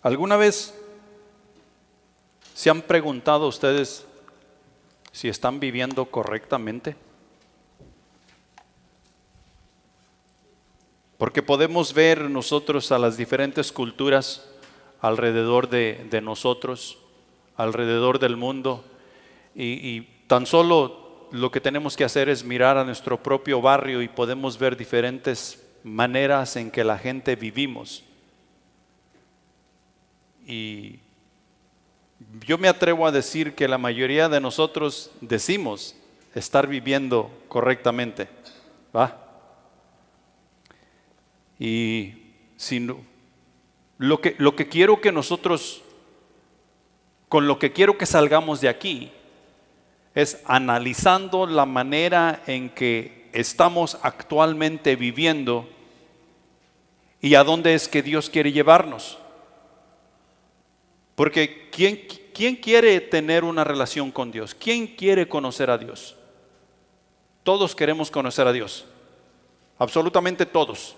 ¿Alguna vez se han preguntado ustedes si están viviendo correctamente? Porque podemos ver nosotros a las diferentes culturas alrededor de nosotros, alrededor del mundo, y tan solo lo que tenemos que hacer es mirar a nuestro propio barrio y podemos ver diferentes maneras en que la gente vivimos. Y yo me atrevo a decir que la mayoría de nosotros decimos estar viviendo correctamente, ¿va? Y si no, lo que quiero que nosotros, con lo que quiero que salgamos de aquí, es analizando la manera en que estamos actualmente viviendo y a dónde es que Dios quiere llevarnos. Porque ¿quién quiere tener una relación con Dios? ¿Quién quiere conocer a Dios? Todos queremos conocer a Dios, absolutamente todos.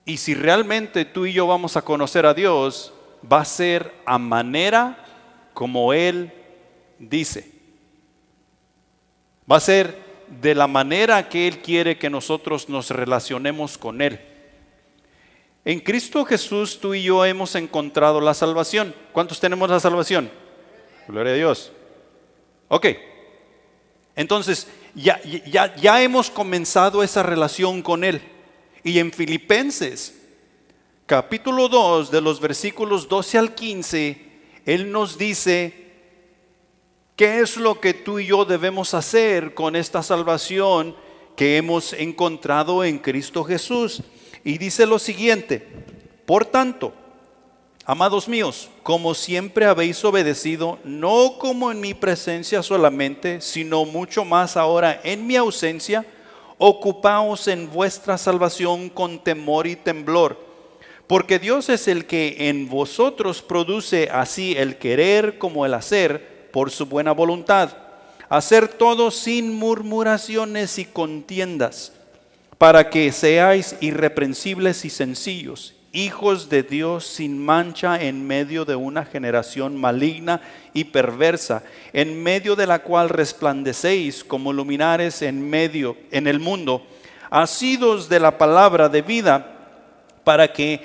Y si realmente tú y yo vamos a conocer a Dios, va a ser a manera como Él dice. Va a ser de la manera que Él quiere que nosotros nos relacionemos con Él. En Cristo Jesús tú y yo hemos encontrado la salvación. ¿Cuántos tenemos la salvación? Gloria a Dios. Ok. Entonces ya hemos comenzado esa relación con Él. Y en Filipenses capítulo 2 de los versículos 12 al 15, Él nos dice qué es lo que tú y yo debemos hacer con esta salvación que hemos encontrado en Cristo Jesús. Y dice lo siguiente: por tanto, amados míos, como siempre habéis obedecido, no como en mi presencia solamente, sino mucho más ahora en mi ausencia, ocupaos en vuestra salvación con temor y temblor, porque Dios es el que en vosotros produce así el querer como el hacer por su buena voluntad. Hacer todo sin murmuraciones y contiendas, para que seáis irreprensibles y sencillos, hijos de Dios sin mancha en medio de una generación maligna y perversa, en medio de la cual resplandecéis como luminares en el mundo, asidos de la palabra de vida, para que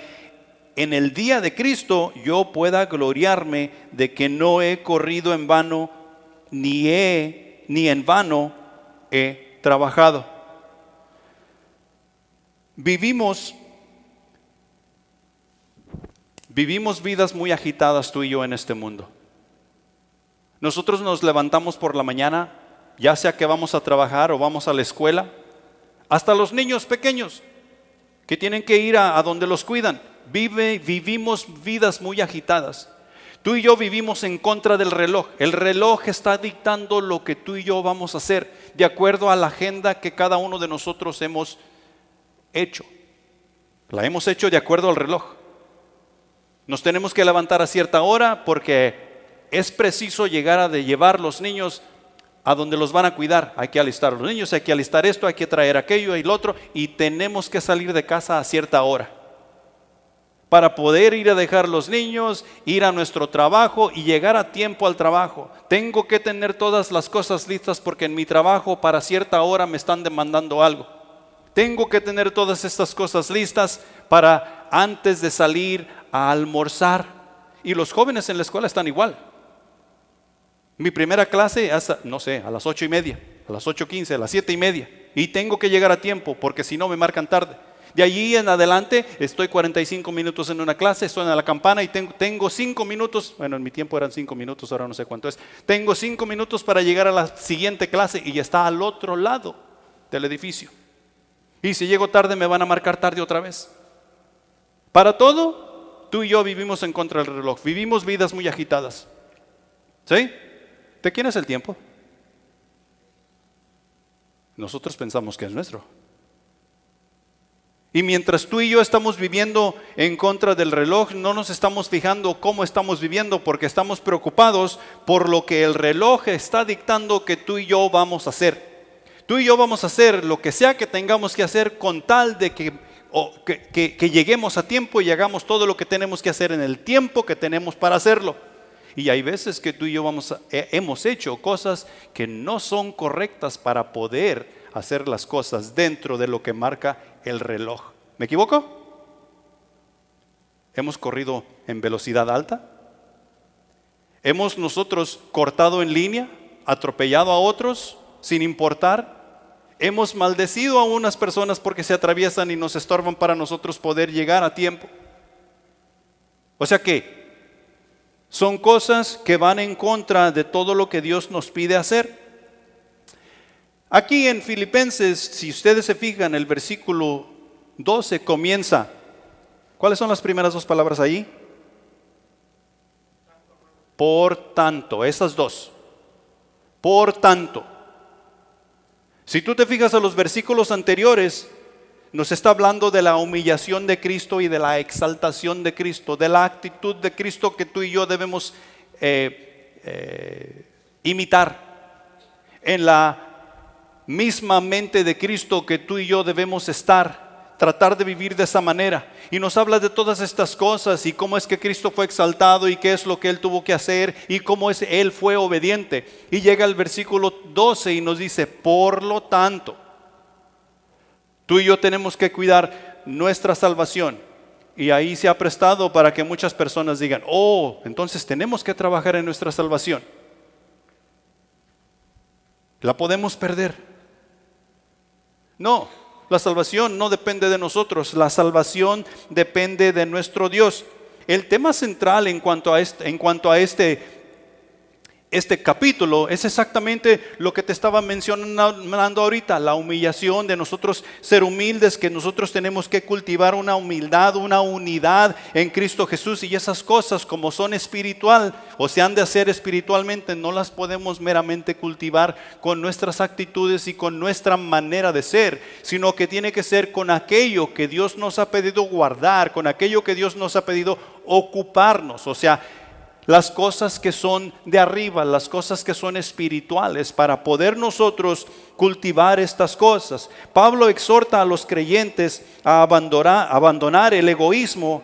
en el día de Cristo yo pueda gloriarme de que no he corrido en vano, ni en vano he trabajado. Vivimos vidas muy agitadas tú y yo en este mundo. Nosotros nos levantamos por la mañana, ya sea que vamos a trabajar o vamos a la escuela, hasta los niños pequeños que tienen que ir a donde los cuidan. Vivimos vidas muy agitadas. Tú y yo vivimos en contra del reloj. El reloj está dictando lo que tú y yo vamos a hacer de acuerdo a la agenda que cada uno de nosotros hemos hecho. La hemos hecho de acuerdo al reloj. Nos tenemos que levantar a cierta hora porque es preciso llegar a llevar los niños a donde los van a cuidar. Hay que alistar a los niños, hay que alistar esto, hay que traer aquello y lo otro, y tenemos que salir de casa a cierta hora para poder ir a dejar los niños, ir a nuestro trabajo y llegar a tiempo al trabajo. Tengo que tener todas las cosas listas porque en mi trabajo para cierta hora me están demandando algo. Tengo que tener todas estas cosas listas para antes de salir a almorzar. Y los jóvenes en la escuela están igual. Mi primera clase hasta, no sé, a las 8:30, a las 8:15, a las 7:30. Y tengo que llegar a tiempo porque si no me marcan tarde. De allí en adelante estoy 45 minutos en una clase, suena la campana y tengo 5 minutos, bueno en mi tiempo eran 5 minutos, ahora no sé cuánto es. Tengo 5 minutos para llegar a la siguiente clase y está al otro lado del edificio. Y si llego tarde me van a marcar tarde otra vez. Para todo, tú y yo vivimos en contra del reloj. Vivimos vidas muy agitadas. ¿Sí? ¿De quién es el tiempo? Nosotros pensamos que es nuestro. Y mientras tú y yo estamos viviendo en contra del reloj, no nos estamos fijando cómo estamos viviendo porque estamos preocupados por lo que el reloj está dictando que tú y yo vamos a hacer. Tú y yo vamos a hacer lo que sea que tengamos que hacer con tal de que o que lleguemos a tiempo y hagamos todo lo que tenemos que hacer en el tiempo que tenemos para hacerlo. Y hay veces que tú y yo hemos hecho cosas que no son correctas para poder hacer las cosas dentro de lo que marca el reloj. ¿Me equivoco? ¿Hemos corrido en velocidad alta? ¿Hemos nosotros cortado en línea, atropellado a otros sin importar? ¿Hemos maldecido a unas personas porque se atraviesan y nos estorban para nosotros poder llegar a tiempo? O sea que son cosas que van en contra de todo lo que Dios nos pide hacer. Aquí en Filipenses, si ustedes se fijan, el versículo 12 comienza. ¿Cuáles son las primeras dos palabras ahí? Por tanto, esas dos. Por tanto. Si tú te fijas a los versículos anteriores, nos está hablando de la humillación de Cristo y de la exaltación de Cristo, de la actitud de Cristo que tú y yo debemos imitar. En la misma mente de Cristo que tú y yo debemos estar, tratar de vivir de esa manera. Y nos habla de todas estas cosas y cómo es que Cristo fue exaltado y qué es lo que Él tuvo que hacer y cómo Él fue obediente. Y llega el versículo 12 y nos dice, por lo tanto, tú y yo tenemos que cuidar nuestra salvación. Y ahí se ha prestado para que muchas personas digan, oh, entonces tenemos que trabajar en nuestra salvación. ¿La podemos perder? No, la salvación no depende de nosotros, la salvación depende de nuestro Dios. El tema central en cuanto a este capítulo es exactamente lo que te estaba mencionando ahorita, la humillación de nosotros ser humildes, que nosotros tenemos que cultivar una humildad, una unidad en Cristo Jesús, y esas cosas como son espiritual o se han de hacer espiritualmente, no las podemos meramente cultivar con nuestras actitudes y con nuestra manera de ser, sino que tiene que ser con aquello que Dios nos ha pedido guardar, con aquello que Dios nos ha pedido ocuparnos, o sea, las cosas que son de arriba, las cosas que son espirituales, para poder nosotros cultivar estas cosas. Pablo exhorta a los creyentes a abandonar el egoísmo,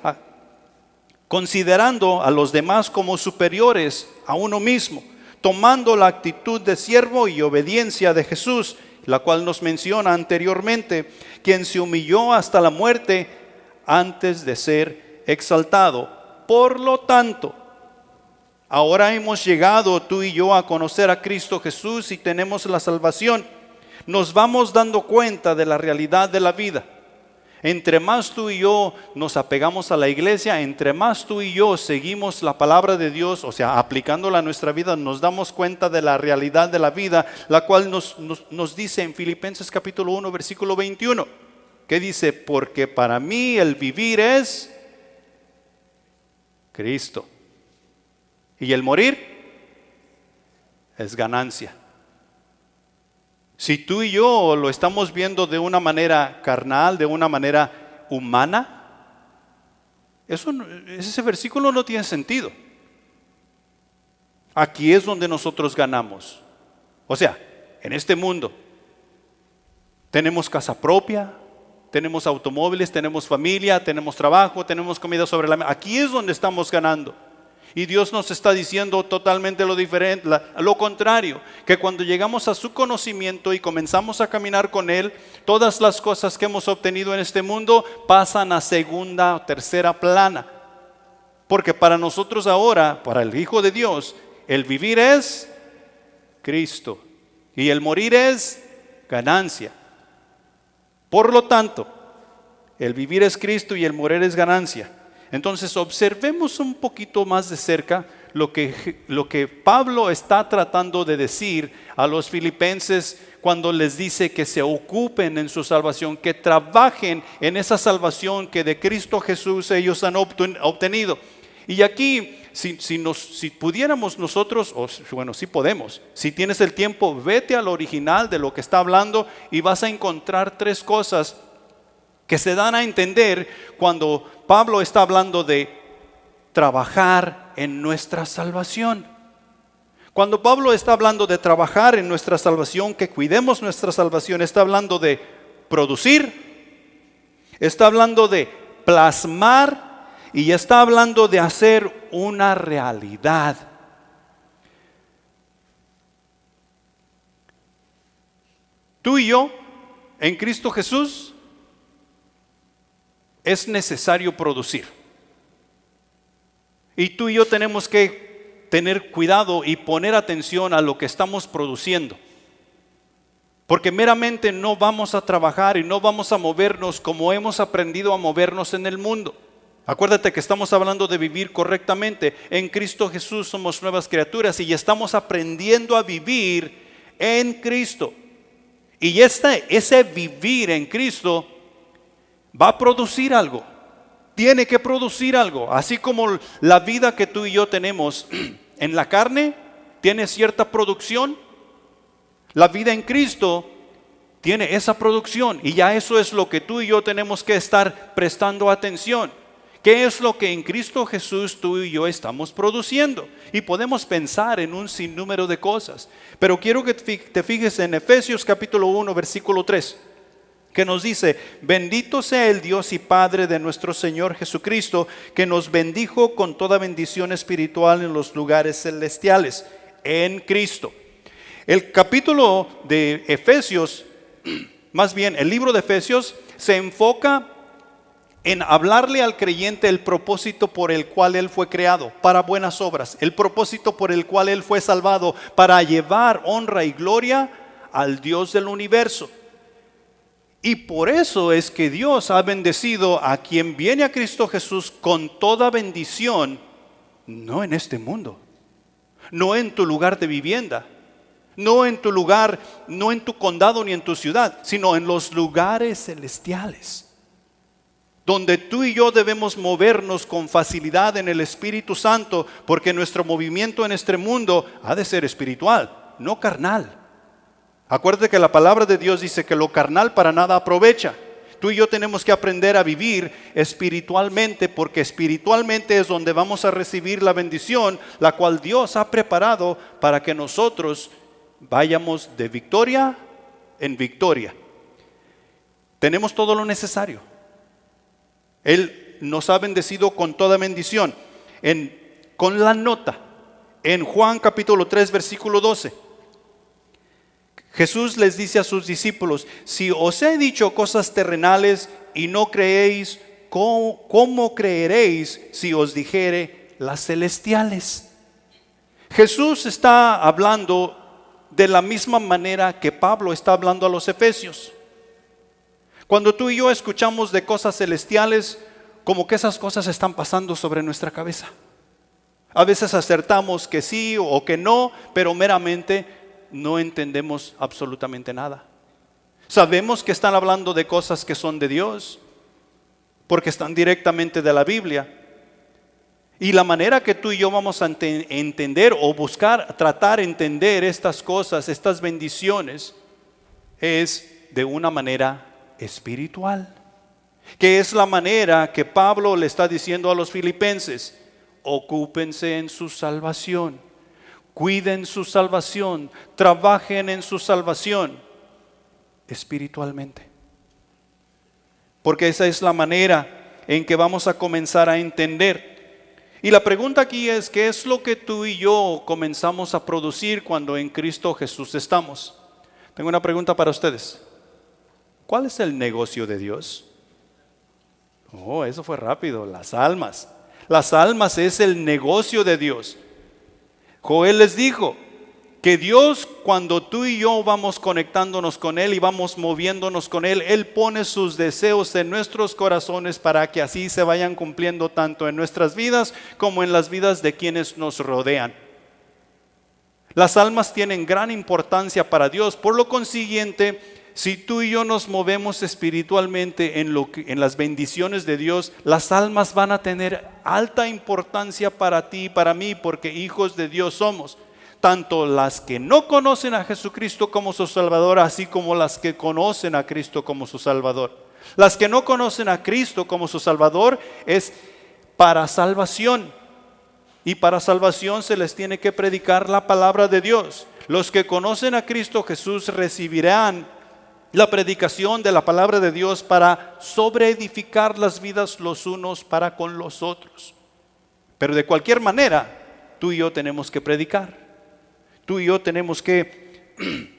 considerando a los demás como superiores a uno mismo, tomando la actitud de siervo y obediencia de Jesús, la cual nos menciona anteriormente, quien se humilló hasta la muerte antes de ser exaltado. Por lo tanto, ahora hemos llegado tú y yo a conocer a Cristo Jesús y tenemos la salvación. Nos vamos dando cuenta de la realidad de la vida. Entre más tú y yo nos apegamos a la iglesia, entre más tú y yo seguimos la palabra de Dios, o sea, aplicándola a nuestra vida, nos damos cuenta de la realidad de la vida, la cual nos dice en Filipenses capítulo 1, versículo 21, que dice, porque para mí el vivir es Cristo. Y el morir es ganancia. Si tú y yo lo estamos viendo de una manera carnal, de una manera humana, ese versículo no tiene sentido. Aquí es donde nosotros ganamos. O sea, en este mundo tenemos casa propia, tenemos automóviles, tenemos familia, tenemos trabajo, tenemos comida sobre la mesa. Aquí es donde estamos ganando. Y Dios nos está diciendo totalmente lo diferente, lo contrario, que cuando llegamos a su conocimiento y comenzamos a caminar con Él, todas las cosas que hemos obtenido en este mundo pasan a segunda o tercera plana. Porque para nosotros ahora, para el Hijo de Dios, el vivir es Cristo y el morir es ganancia. Por lo tanto, el vivir es Cristo y el morir es ganancia. Entonces observemos un poquito más de cerca lo que Pablo está tratando de decir a los filipenses cuando les dice que se ocupen en su salvación, que trabajen en esa salvación que de Cristo Jesús ellos han obtenido. Y aquí, si pudiéramos nosotros, bueno, sí podemos, si tienes el tiempo, vete al original de lo que está hablando y vas a encontrar tres cosas que se dan a entender cuando Pablo está hablando de trabajar en nuestra salvación. Cuando Pablo está hablando de trabajar en nuestra salvación, que cuidemos nuestra salvación, está hablando de producir, Está hablando de plasmar y está hablando de hacer una realidad. Tú y yo, en Cristo Jesús, es necesario producir. Y tú y yo tenemos que tener cuidado y poner atención a lo que estamos produciendo. Porque meramente no vamos a trabajar y no vamos a movernos como hemos aprendido a movernos en el mundo. Acuérdate que estamos hablando de vivir correctamente. En Cristo Jesús somos nuevas criaturas y estamos aprendiendo a vivir en Cristo. Y ese vivir en Cristo va a producir algo. Tiene que producir algo. Así como la vida que tú y yo tenemos en la carne tiene cierta producción, la vida en Cristo tiene esa producción. Y ya eso es lo que tú y yo tenemos que estar prestando atención. ¿Qué es lo que en Cristo Jesús tú y yo estamos produciendo? Y podemos pensar en un sinnúmero de cosas. Pero quiero que te fijes en Efesios capítulo 1, versículo 3. Que nos dice: bendito sea el Dios y Padre de nuestro Señor Jesucristo, que nos bendijo con toda bendición espiritual en los lugares celestiales, en Cristo. El capítulo de Efesios, más bien el libro de Efesios, se enfoca en hablarle al creyente el propósito por el cual él fue creado, para buenas obras, el propósito por el cual él fue salvado, para llevar honra y gloria al Dios del universo. Y por eso es que Dios ha bendecido a quien viene a Cristo Jesús con toda bendición, no en este mundo, no en tu lugar de vivienda, no en tu lugar, no en tu condado ni en tu ciudad, sino en los lugares celestiales, donde tú y yo debemos movernos con facilidad en el Espíritu Santo, porque nuestro movimiento en este mundo ha de ser espiritual, no carnal. Acuérdate que la palabra de Dios dice que lo carnal para nada aprovecha. Tú y yo tenemos que aprender a vivir espiritualmente, porque espiritualmente es donde vamos a recibir la bendición, la cual Dios ha preparado para que nosotros vayamos de victoria en victoria. Tenemos todo lo necesario. Él nos ha bendecido con toda bendición. Con la nota, en Juan capítulo 3, versículo 12. Jesús les dice a sus discípulos: si os he dicho cosas terrenales y no creéis, ¿cómo creeréis si os dijere las celestiales? Jesús está hablando de la misma manera que Pablo está hablando a los efesios. Cuando tú y yo escuchamos de cosas celestiales, como que esas cosas están pasando sobre nuestra cabeza. A veces acertamos que sí o que no, pero meramente no entendemos absolutamente nada. Sabemos que están hablando de cosas que son de Dios, porque están directamente de la Biblia. Y la manera que tú y yo vamos a entender o buscar, tratar de entender estas cosas, estas bendiciones, es de una manera espiritual, que es la manera que Pablo le está diciendo a los filipenses: ocúpense en su salvación, cuiden su salvación, trabajen en su salvación espiritualmente, porque esa es la manera en que vamos a comenzar a entender. Y la pregunta aquí es: ¿qué es lo que tú y yo comenzamos a producir cuando en Cristo Jesús estamos? Tengo una pregunta para ustedes. ¿Cuál es el negocio de Dios? Oh, eso fue rápido. Las almas. Las almas es el negocio de Dios. Joel les dijo que Dios, cuando tú y yo vamos conectándonos con Él y vamos moviéndonos con Él, Él pone sus deseos en nuestros corazones para que así se vayan cumpliendo tanto en nuestras vidas como en las vidas de quienes nos rodean. Las almas tienen gran importancia para Dios. Por lo consiguiente, si tú y yo nos movemos espiritualmente en las bendiciones de Dios, las almas van a tener alta importancia para ti y para mí, porque hijos de Dios somos. Tanto las que no conocen a Jesucristo como su Salvador, así como las que conocen a Cristo como su Salvador. Las que no conocen a Cristo como su Salvador es para salvación. Y para salvación se les tiene que predicar la palabra de Dios. Los que conocen a Cristo Jesús recibirán la predicación de la palabra de Dios para sobreedificar las vidas los unos para con los otros. Pero de cualquier manera, tú y yo tenemos que predicar. Tú y yo tenemos que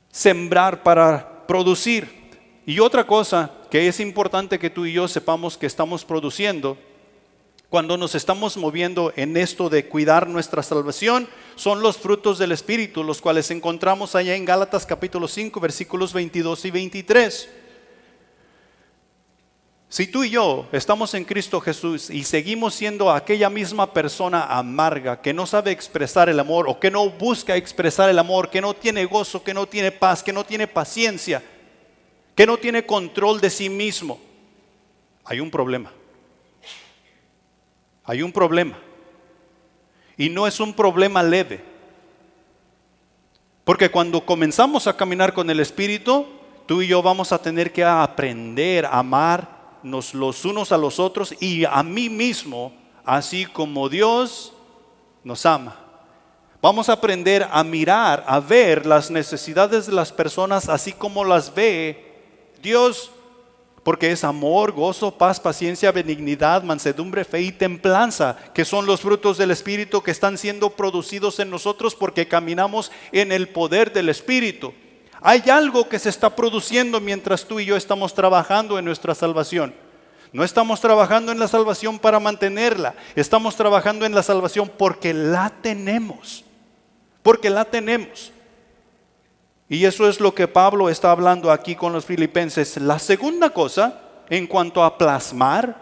sembrar para producir. Y otra cosa que es importante que tú y yo sepamos que estamos produciendo cuando nos estamos moviendo en esto de cuidar nuestra salvación, son los frutos del Espíritu, los cuales encontramos allá en Gálatas capítulo 5, versículos 22 y 23. Si tú y yo estamos en Cristo Jesús y seguimos siendo aquella misma persona amarga que no sabe expresar el amor o que no busca expresar el amor, que no tiene gozo, que no tiene paz, que no tiene paciencia, que no tiene control de sí mismo, hay un problema. Hay un problema. Y no es un problema leve. Porque cuando comenzamos a caminar con el Espíritu, tú y yo vamos a tener que aprender a amarnos los unos a los otros y a mí mismo, así como Dios nos ama. Vamos a aprender a mirar, a ver las necesidades de las personas así como las ve Dios. Porque es amor, gozo, paz, paciencia, benignidad, mansedumbre, fe y templanza, que son los frutos del Espíritu que están siendo producidos en nosotros porque caminamos en el poder del Espíritu. Hay algo que se está produciendo mientras tú y yo estamos trabajando en nuestra salvación. No estamos trabajando en la salvación para mantenerla, estamos trabajando en la salvación porque la tenemos. Porque la tenemos. Y eso es lo que Pablo está hablando aquí con los filipenses. La segunda cosa, en cuanto a plasmar,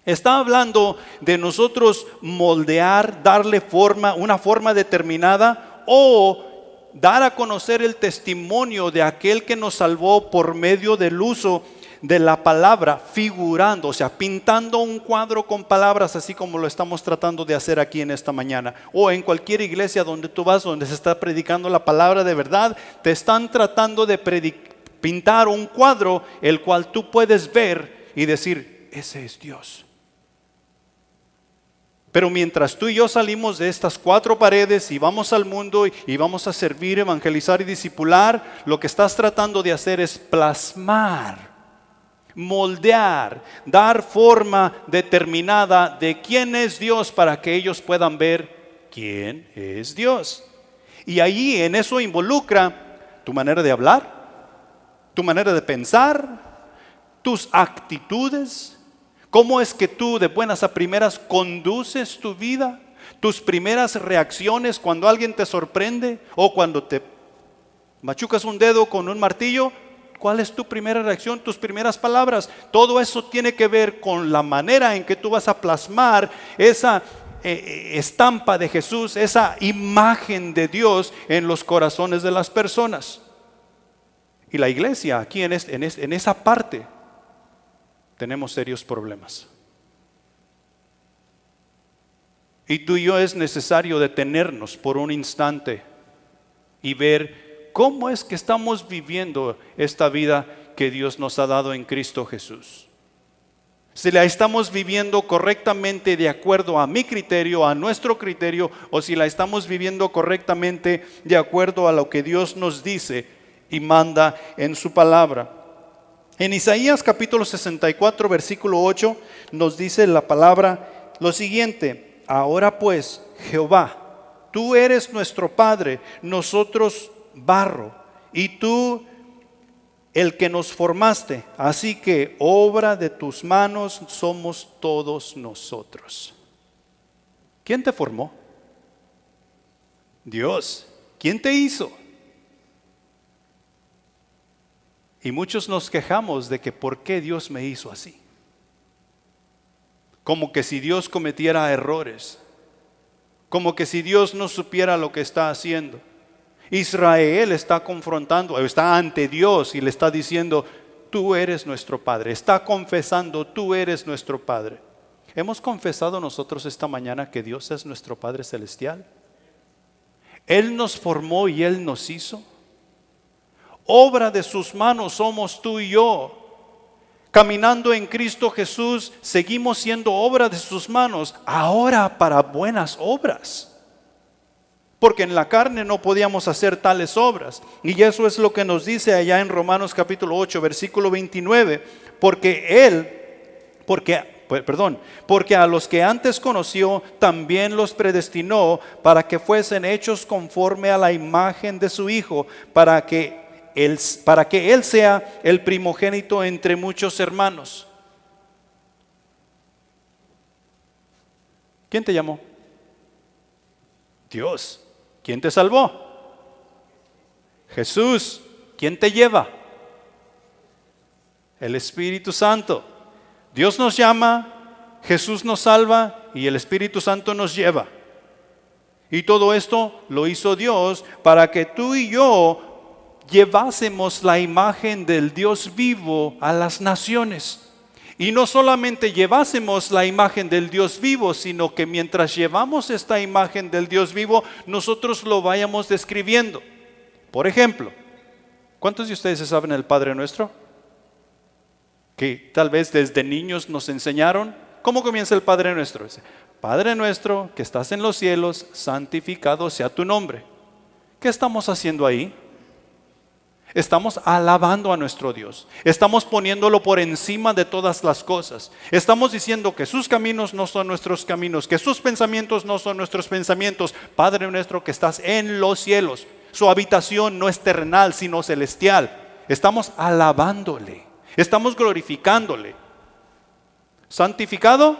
está hablando de nosotros moldear, darle forma, una forma determinada, o dar a conocer el testimonio de aquel que nos salvó por medio del uso de la palabra, figurando, o sea, pintando un cuadro con palabras, así como lo estamos tratando de hacer aquí en esta mañana, o en cualquier iglesia donde tú vas, donde se está predicando la palabra de verdad, te están tratando de pintar un cuadro, el cual tú puedes ver y decir, ese es Dios. Pero mientras tú y yo salimos de estas cuatro paredes y vamos al mundo y vamos a servir, evangelizar y discipular, lo que estás tratando de hacer es plasmar, moldear, dar forma determinada de quién es Dios para que ellos puedan ver quién es Dios. Y ahí en eso involucra tu manera de hablar, tu manera de pensar, tus actitudes, cómo es que tú de buenas a primeras conduces tu vida, tus primeras reacciones cuando alguien te sorprende o cuando te machucas un dedo con un martillo. ¿Cuál es tu primera reacción? Tus primeras palabras. Todo eso tiene que ver con la manera en que tú vas a plasmar esa estampa de Jesús, esa imagen de Dios en los corazones de las personas. Y la iglesia aquí en esa parte tenemos serios problemas. Y tú y yo es necesario detenernos por un instante y ver ¿cómo es que estamos viviendo esta vida que Dios nos ha dado en Cristo Jesús? Si la estamos viviendo correctamente de acuerdo a mi criterio, a nuestro criterio, o si la estamos viviendo correctamente de acuerdo a lo que Dios nos dice y manda en su palabra. En Isaías capítulo 64, versículo 8, nos dice la palabra lo siguiente: ahora pues, Jehová, tú eres nuestro Padre, nosotros barro, y tú el que nos formaste, así que obra de tus manos somos todos nosotros. ¿Quién te formó? Dios. ¿Quién te hizo? Y muchos nos quejamos de que ¿por qué Dios me hizo así? Como que si Dios cometiera errores, como que si Dios no supiera lo que está haciendo. Israel está confrontando, está ante Dios y le está diciendo, tú eres nuestro Padre. Está confesando, tú eres nuestro Padre. ¿Hemos confesado nosotros esta mañana que Dios es nuestro Padre Celestial? Él nos formó y Él nos hizo. Obra de sus manos somos tú y yo. Caminando en Cristo Jesús, seguimos siendo obra de sus manos, ahora para buenas obras. porque en la carne no podíamos hacer tales obras. Y eso es lo que nos dice allá en Romanos capítulo 8, versículo 29, porque a los que antes conoció, también los predestinó para que fuesen hechos conforme a la imagen de su Hijo, para que él sea el primogénito entre muchos hermanos. ¿Quién te llamó? Dios. ¿Quién te salvó? Jesús. ¿Quién te lleva? El Espíritu Santo. Dios nos llama, Jesús nos salva y el Espíritu Santo nos lleva. Y todo esto lo hizo Dios para que tú y yo llevásemos la imagen del Dios vivo a las naciones. Y no solamente llevásemos la imagen del Dios vivo, sino que mientras llevamos esta imagen del Dios vivo, nosotros lo vayamos describiendo. Por ejemplo, ¿cuántos de ustedes saben el Padre Nuestro? Que tal vez desde niños nos enseñaron. ¿Cómo comienza el Padre Nuestro? Padre nuestro que estás en los cielos, santificado sea tu nombre. ¿Qué estamos haciendo ahí? Estamos alabando a nuestro Dios. Estamos poniéndolo por encima de todas las cosas. Estamos diciendo que sus caminos no son nuestros caminos, que sus pensamientos no son nuestros pensamientos. Padre nuestro que estás en los cielos. Su habitación no es terrenal, sino celestial. Estamos alabándole. Estamos glorificándole. Santificado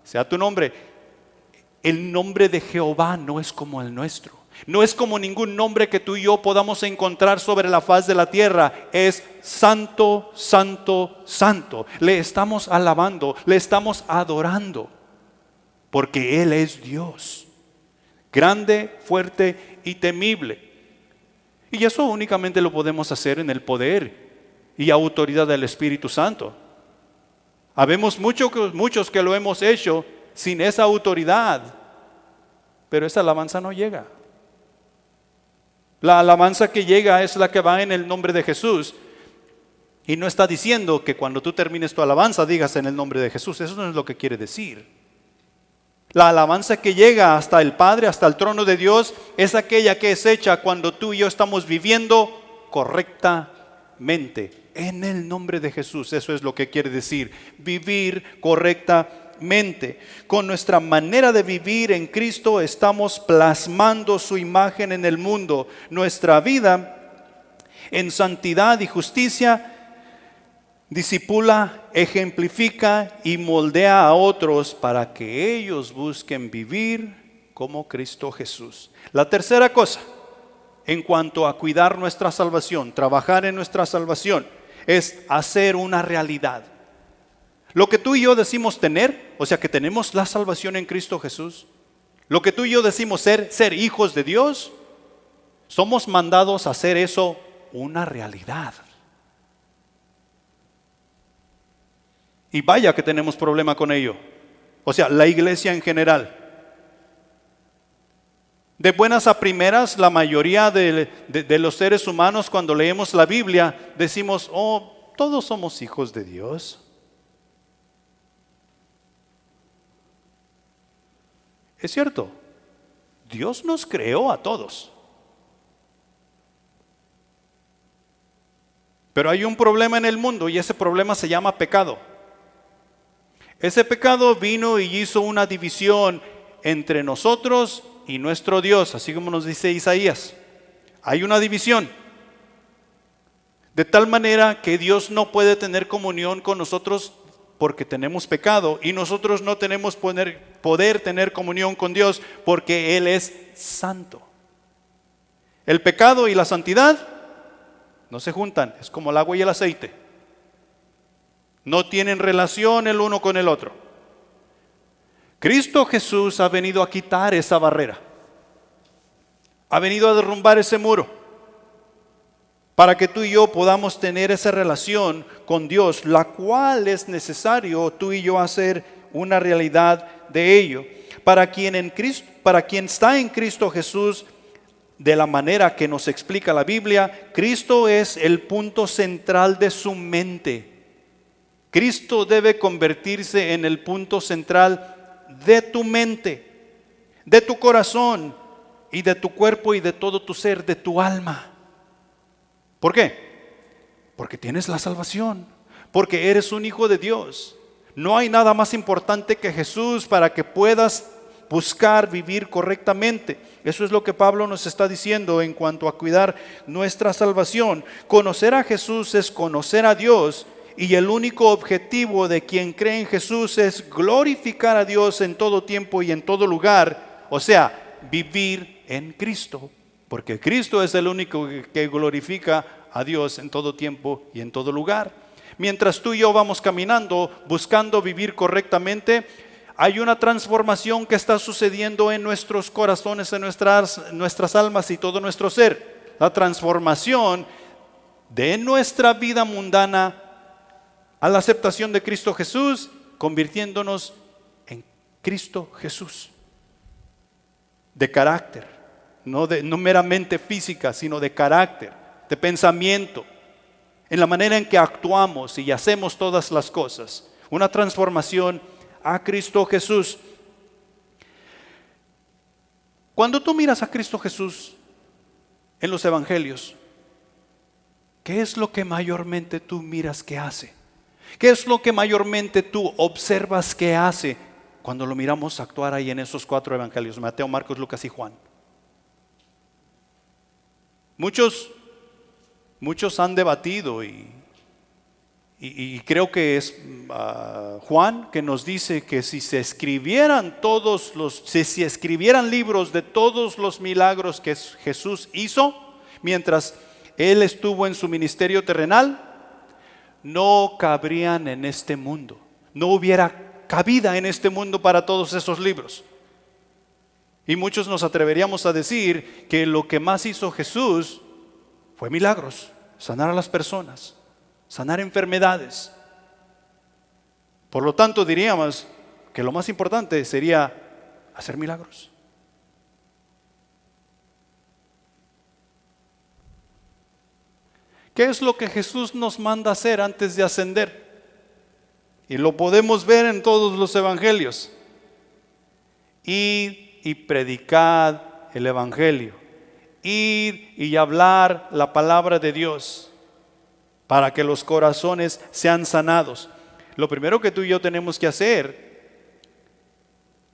sea tu nombre. El nombre de Jehová no es como el nuestro. No es como ningún nombre que tú y yo podamos encontrar sobre la faz de la tierra. Es santo, santo, santo. Le estamos alabando, le estamos adorando, porque Él es Dios, grande, fuerte y temible. Y eso únicamente lo podemos hacer en el poder y autoridad del Espíritu Santo. Habemos muchos que lo hemos hecho sin esa autoridad, pero esa alabanza no llega. La alabanza que llega es la que va en el nombre de Jesús. Y no está diciendo que cuando tú termines tu alabanza digas en el nombre de Jesús. Eso no es lo que quiere decir. La alabanza que llega hasta el Padre, hasta el trono de Dios, es aquella que es hecha cuando tú y yo estamos viviendo correctamente en el nombre de Jesús. Eso es lo que quiere decir, vivir correctamente. Con nuestra manera de vivir en Cristo estamos plasmando su imagen en el mundo. Nuestra vida en santidad y justicia discipula, ejemplifica y moldea a otros para que ellos busquen vivir como Cristo Jesús. La tercera cosa, en cuanto a cuidar nuestra salvación, trabajar en nuestra salvación, es hacer una realidad. Lo que tú y yo decimos tener, o sea que tenemos la salvación en Cristo Jesús, lo que tú y yo decimos ser hijos de Dios, somos mandados a hacer eso una realidad. Y vaya que tenemos problema con ello. O sea, la iglesia en general. De buenas a primeras, la mayoría de los seres humanos cuando leemos la Biblia decimos, oh, todos somos hijos de Dios. Es cierto, Dios nos creó a todos. Pero hay un problema en el mundo y ese problema se llama pecado. Ese pecado vino y hizo una división entre nosotros y nuestro Dios, así como nos dice Isaías. Hay una división. De tal manera que Dios no puede tener comunión con nosotros porque tenemos pecado y nosotros no tenemos poder tener comunión con Dios porque Él es santo. El pecado y la santidad no se juntan, es como el agua y el aceite. No tienen relación el uno con el otro. Cristo Jesús ha venido a quitar esa barrera. Ha venido a derrumbar ese muro para que tú y yo podamos tener esa relación con Dios, la cual es necesario tú y yo hacer una realidad de ello. Para quien está en Cristo Jesús, de la manera que nos explica la Biblia, Cristo es el punto central de su mente. Cristo debe convertirse en el punto central de tu mente, de tu corazón, y de tu cuerpo y de todo tu ser, de tu alma. ¿Por qué? Porque tienes la salvación, porque eres un hijo de Dios. No hay nada más importante que Jesús para que puedas buscar vivir correctamente. Eso es lo que Pablo nos está diciendo en cuanto a cuidar nuestra salvación. Conocer a Jesús es conocer a Dios, y el único objetivo de quien cree en Jesús es glorificar a Dios en todo tiempo y en todo lugar. O sea, vivir en Cristo, porque Cristo es el único que glorifica a Dios en todo tiempo y en todo lugar. Mientras tú y yo vamos caminando buscando vivir correctamente, hay una transformación que está sucediendo en nuestros corazones, en nuestras almas y todo nuestro ser. La transformación de nuestra vida mundana a la aceptación de Cristo Jesús, convirtiéndonos en Cristo Jesús. De carácter, no meramente física, sino de carácter, de pensamiento, en la manera en que actuamos y hacemos todas las cosas. Una transformación a Cristo Jesús. Cuando tú miras a Cristo Jesús en los evangelios, ¿qué es lo que mayormente tú miras que hace? ¿Qué es lo que mayormente tú observas que hace cuando lo miramos actuar ahí en esos 4 evangelios? Mateo, Marcos, Lucas y Juan. Muchos han debatido y creo que es Juan que nos dice que si se escribieran si escribieran libros de todos los milagros que Jesús hizo mientras Él estuvo en su ministerio terrenal, no cabrían en este mundo. No hubiera cabida en este mundo para todos esos libros. Y muchos nos atreveríamos a decir que lo que más hizo Jesús fue milagros, sanar a las personas, sanar enfermedades. Por lo tanto, diríamos que lo más importante sería hacer milagros. ¿Qué es lo que Jesús nos manda hacer antes de ascender? Y lo podemos ver en todos los evangelios. Id y predicad el evangelio. Id y hablar la palabra de Dios para que los corazones sean sanados. Lo primero que tú y yo tenemos que hacer,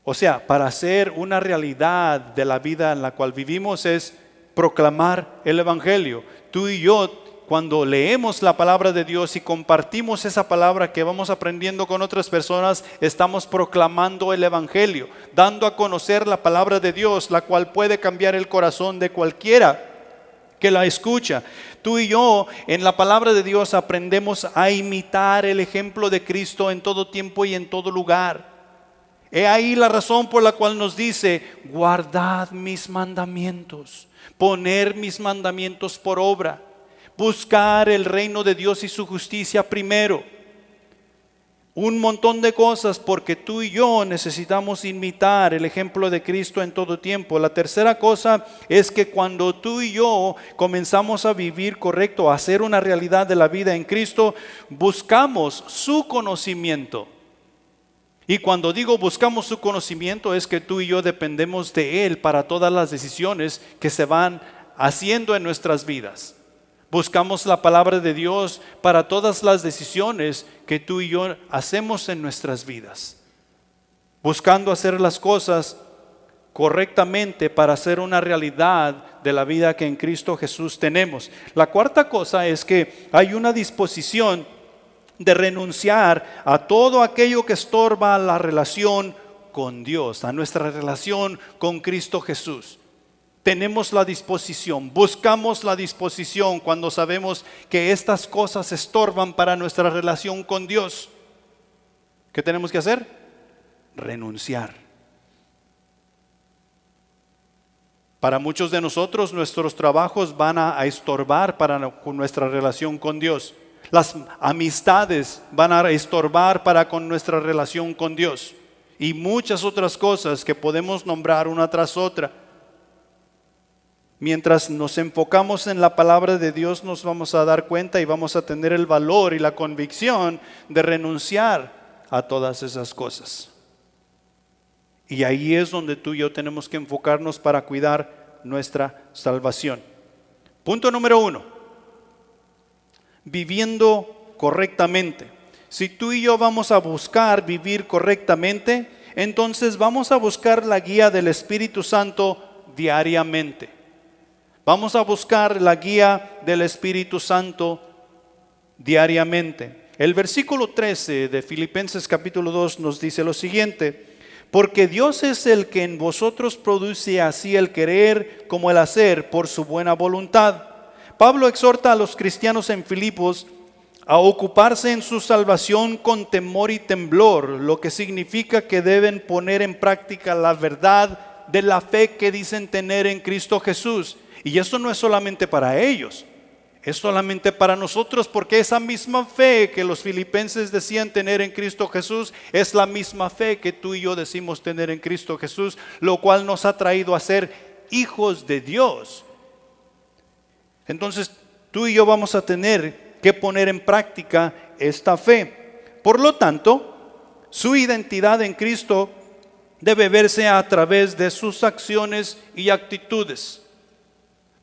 o sea, para hacer una realidad de la vida en la cual vivimos, es proclamar el evangelio. Tú y yo, cuando leemos la palabra de Dios y compartimos esa palabra que vamos aprendiendo con otras personas, estamos proclamando el evangelio, dando a conocer la palabra de Dios, la cual puede cambiar el corazón de cualquiera que la escucha. Tú y yo en la palabra de Dios aprendemos a imitar el ejemplo de Cristo en todo tiempo y en todo lugar. He ahí la razón por la cual nos dice: guardad mis mandamientos, poner mis mandamientos por obra. Buscar el reino de Dios y su justicia primero. Un montón de cosas, porque tú y yo necesitamos imitar el ejemplo de Cristo en todo tiempo. La tercera cosa es que cuando tú y yo comenzamos a vivir correcto, a hacer una realidad de la vida en Cristo, buscamos su conocimiento. Y cuando digo buscamos su conocimiento, es que tú y yo dependemos de Él para todas las decisiones que se van haciendo en nuestras vidas. Buscamos la palabra de Dios para todas las decisiones que tú y yo hacemos en nuestras vidas. Buscando hacer las cosas correctamente para hacer una realidad de la vida que en Cristo Jesús tenemos. La cuarta cosa es que hay una disposición de renunciar a todo aquello que estorba la relación con Dios, a nuestra relación con Cristo Jesús. Tenemos la disposición, buscamos la disposición cuando sabemos que estas cosas estorban para nuestra relación con Dios. ¿Qué tenemos que hacer? Renunciar. Para muchos de nosotros, nuestros trabajos van a estorbar con nuestra relación con Dios. Las amistades van a estorbar con nuestra relación con Dios. Y muchas otras cosas que podemos nombrar una tras otra. Mientras nos enfocamos en la palabra de Dios, nos vamos a dar cuenta y vamos a tener el valor y la convicción de renunciar a todas esas cosas. Y ahí es donde tú y yo tenemos que enfocarnos para cuidar nuestra salvación. Punto número 1. Viviendo correctamente. Si tú y yo vamos a buscar vivir correctamente, entonces vamos a buscar la guía del Espíritu Santo diariamente. Vamos a buscar la guía del Espíritu Santo diariamente. El versículo 13 de Filipenses capítulo 2 nos dice lo siguiente: porque Dios es el que en vosotros produce así el querer como el hacer por su buena voluntad. Pablo exhorta a los cristianos en Filipos a ocuparse en su salvación con temor y temblor, lo que significa que deben poner en práctica la verdad de la fe que dicen tener en Cristo Jesús. Y eso no es solamente para ellos, es solamente para nosotros, porque esa misma fe que los filipenses decían tener en Cristo Jesús es la misma fe que tú y yo decimos tener en Cristo Jesús, lo cual nos ha traído a ser hijos de Dios. Entonces tú y yo vamos a tener que poner en práctica esta fe. Por lo tanto, su identidad en Cristo debe verse a través de sus acciones y actitudes.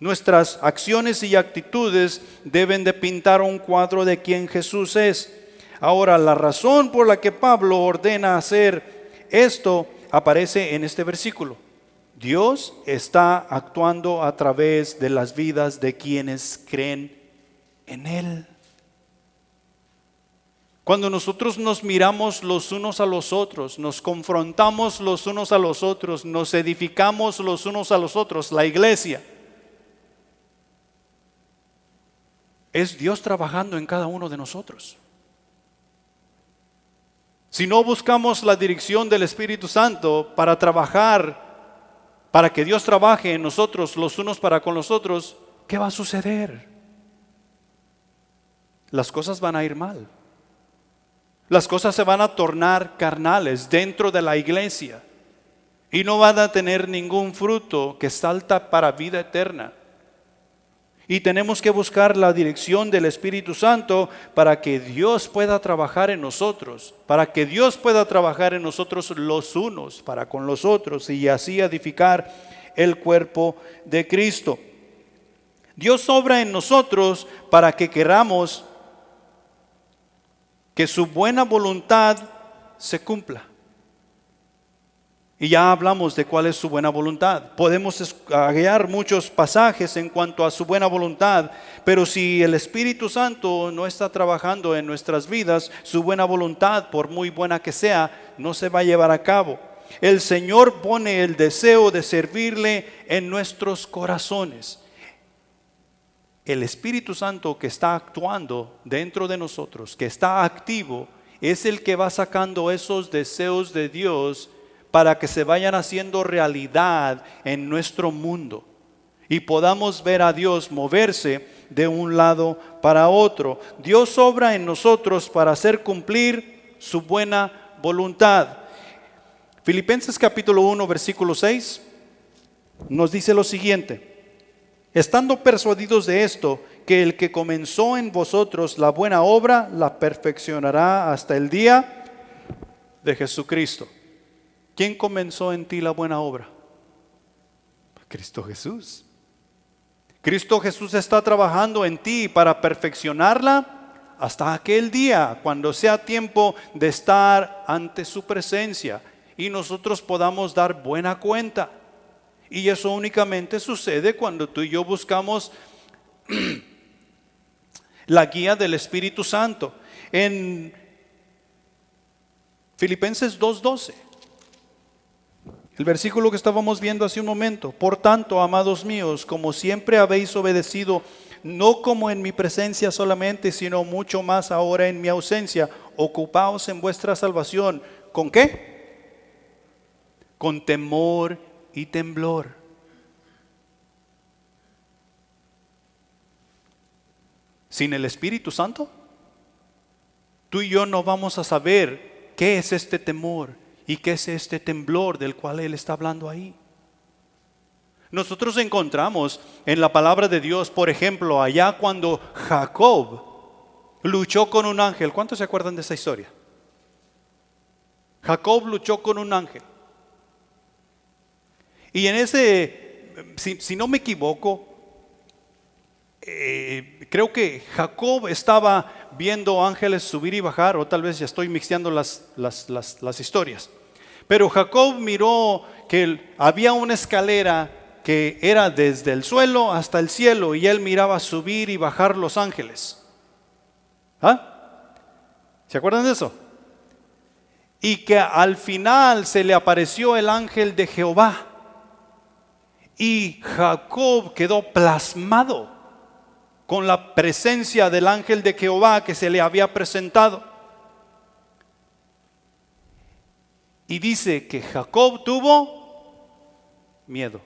Nuestras acciones y actitudes deben de pintar un cuadro de quién Jesús es. Ahora, la razón por la que Pablo ordena hacer esto aparece en este versículo. Dios está actuando a través de las vidas de quienes creen en Él. Cuando nosotros nos miramos los unos a los otros, nos confrontamos los unos a los otros, nos edificamos los unos a los otros, la iglesia, es Dios trabajando en cada uno de nosotros. Si no buscamos la dirección del Espíritu Santo para trabajar, para que Dios trabaje en nosotros los unos para con los otros, ¿qué va a suceder? Las cosas van a ir mal. Las cosas se van a tornar carnales dentro de la iglesia y no van a tener ningún fruto que salta para vida eterna. Y tenemos que buscar la dirección del Espíritu Santo para que Dios pueda trabajar en nosotros, para que Dios pueda trabajar en nosotros los unos para con los otros y así edificar el cuerpo de Cristo. Dios obra en nosotros para que queramos que su buena voluntad se cumpla. Y ya hablamos de cuál es su buena voluntad. Podemos hallar muchos pasajes en cuanto a su buena voluntad, pero si el Espíritu Santo no está trabajando en nuestras vidas, su buena voluntad, por muy buena que sea, no se va a llevar a cabo. El Señor pone el deseo de servirle en nuestros corazones. El Espíritu Santo que está actuando dentro de nosotros, que está activo, es el que va sacando esos deseos de Dios para que se vayan haciendo realidad en nuestro mundo y podamos ver a Dios moverse de un lado para otro. Dios obra en nosotros para hacer cumplir su buena voluntad. Filipenses capítulo 1 versículo 6 nos dice lo siguiente: estando persuadidos de esto, que el que comenzó en vosotros la buena obra la perfeccionará hasta el día de Jesucristo. ¿Quién comenzó en ti la buena obra? Cristo Jesús. Cristo Jesús está trabajando en ti para perfeccionarla hasta aquel día, cuando sea tiempo de estar ante su presencia y nosotros podamos dar buena cuenta. Y eso únicamente sucede cuando tú y yo buscamos la guía del Espíritu Santo. En Filipenses 2:12, el versículo que estábamos viendo hace un momento: por tanto, amados míos, como siempre habéis obedecido, no como en mi presencia solamente, sino mucho más ahora en mi ausencia, ocupaos en vuestra salvación. ¿Con qué? Con temor y temblor. Sin el Espíritu Santo, tú y yo no vamos a saber qué es este temor y qué es este temblor del cual Él está hablando ahí. Nosotros encontramos en la palabra de Dios, por ejemplo, allá cuando Jacob luchó con un ángel. ¿Cuántos se acuerdan de esa historia? Jacob luchó con un ángel. Y en ese si no me equivoco, creo que Jacob estaba viendo ángeles subir y bajar, o tal vez ya estoy mixteando las historias. Pero Jacob miró que había una escalera que era desde el suelo hasta el cielo, y él miraba subir y bajar los ángeles. ¿Ah? ¿Se acuerdan de eso? Y que al final se le apareció el ángel de Jehová, y Jacob quedó plasmado con la presencia del ángel de Jehová que se le había presentado. Y dice que Jacob tuvo miedo.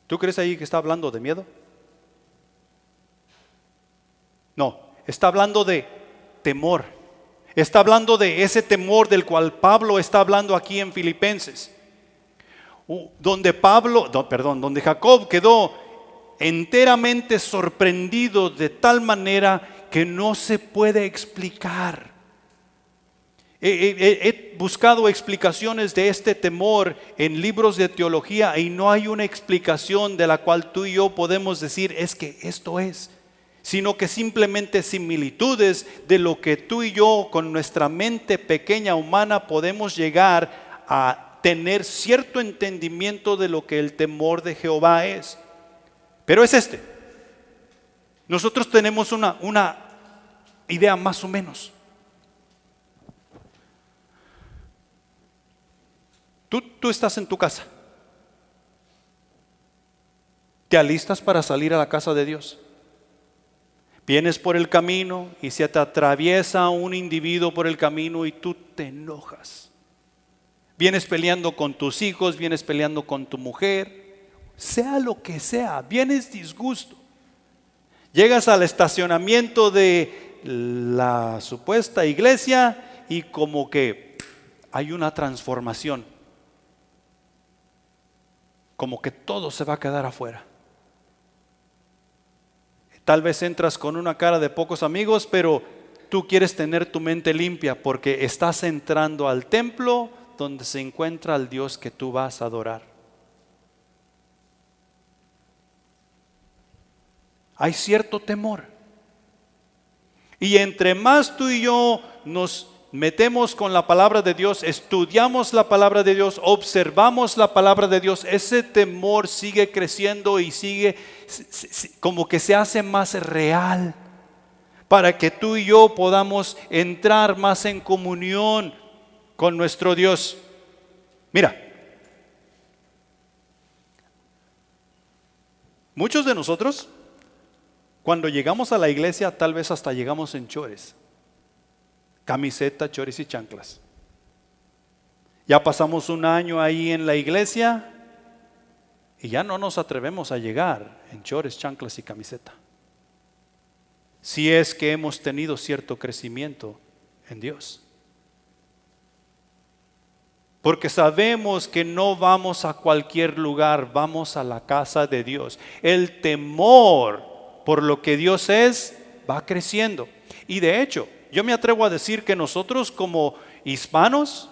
¿Tú crees ahí que está hablando de miedo? No, está hablando de temor. Está hablando de ese temor del cual Pablo está hablando aquí en Filipenses. Donde Jacob quedó enteramente sorprendido de tal manera que no se puede explicar. He buscado explicaciones de este temor en libros de teología y no hay una explicación de la cual tú y yo podemos decir es que esto es, sino que simplemente similitudes de lo que tú y yo con nuestra mente pequeña humana podemos llegar a tener cierto entendimiento de lo que el temor de Jehová es. Pero es este. Nosotros tenemos una idea más o menos. Tú estás en tu casa. Te alistas para salir a la casa de Dios. Vienes por el camino y se te atraviesa un individuo por el camino y tú te enojas. Vienes peleando con tus hijos, vienes peleando con tu mujer, sea lo que sea, vienes disgusto. Llegas al estacionamiento de la supuesta iglesia y como que hay una transformación. Como que todo se va a quedar afuera. Tal vez entras con una cara de pocos amigos, pero tú quieres tener tu mente limpia porque estás entrando al templo donde se encuentra el Dios que tú vas a adorar. Hay cierto temor. Y entre más tú y yo nos metemos con la palabra de Dios, estudiamos la palabra de Dios, observamos la palabra de Dios, ese temor sigue creciendo y sigue como que se hace más real para que tú y yo podamos entrar más en comunión con nuestro Dios. Mira, muchos de nosotros cuando llegamos a la iglesia tal vez hasta llegamos en chores. Camiseta, chores y chanclas. Ya pasamos un año ahí en la iglesia y ya no nos atrevemos a llegar en chores, chanclas y camiseta. Si es que hemos tenido cierto crecimiento en Dios. Porque sabemos que no vamos a cualquier lugar, vamos a la casa de Dios. El temor por lo que Dios es va creciendo. Y de hecho, yo me atrevo a decir que nosotros como hispanos,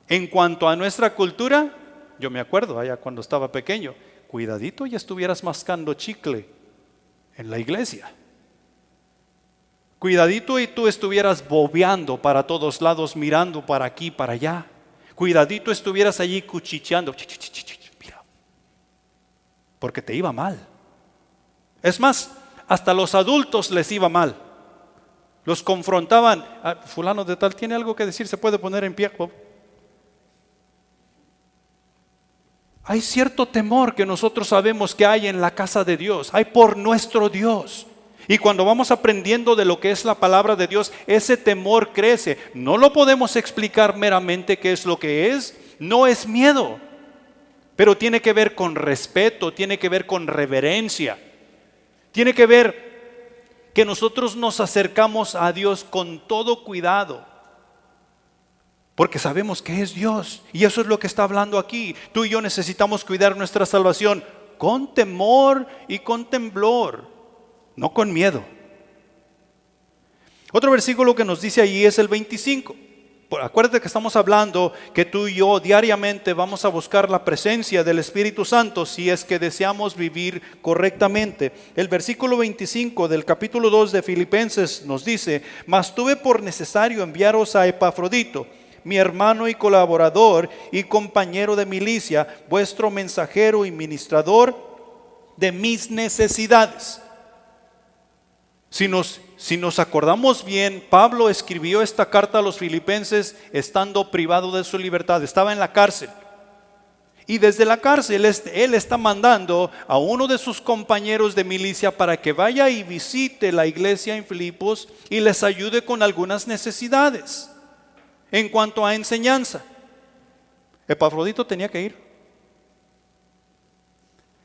en cuanto a nuestra cultura, yo me acuerdo allá cuando estaba pequeño, cuidadito ya estuvieras mascando chicle en la iglesia. Cuidadito y tú estuvieras bobeando para todos lados, mirando para aquí, para allá. Cuidadito estuvieras allí cuchicheando, mira, porque te iba mal. Es más, hasta los adultos les iba mal. Los confrontaban, fulano de tal tiene algo que decir, se puede poner en pie. Hay cierto temor que nosotros sabemos que hay en la casa de Dios, hay por nuestro Dios. Y cuando vamos aprendiendo de lo que es la palabra de Dios, ese temor crece. No lo podemos explicar meramente qué es lo que es, no es miedo, pero tiene que ver con respeto, tiene que ver con reverencia, tiene que ver que nosotros nos acercamos a Dios con todo cuidado, porque sabemos que es Dios, y eso es lo que está hablando aquí. Tú y yo necesitamos cuidar nuestra salvación con temor y con temblor, no con miedo. Otro versículo que nos dice allí es el 25. Acuérdate que estamos hablando que tú y yo diariamente vamos a buscar la presencia del Espíritu Santo si es que deseamos vivir correctamente. El versículo 25 del capítulo 2 de Filipenses nos dice: mas tuve por necesario enviaros a Epafrodito, mi hermano y colaborador y compañero de milicia, vuestro mensajero y ministrador de mis necesidades. Si nos acordamos bien, Pablo escribió esta carta a los filipenses estando privado de su libertad, estaba en la cárcel. Y desde la cárcel él está mandando a uno de sus compañeros de milicia para que vaya y visite la iglesia en Filipos y les ayude con algunas necesidades en cuanto a enseñanza. Epafrodito tenía que ir.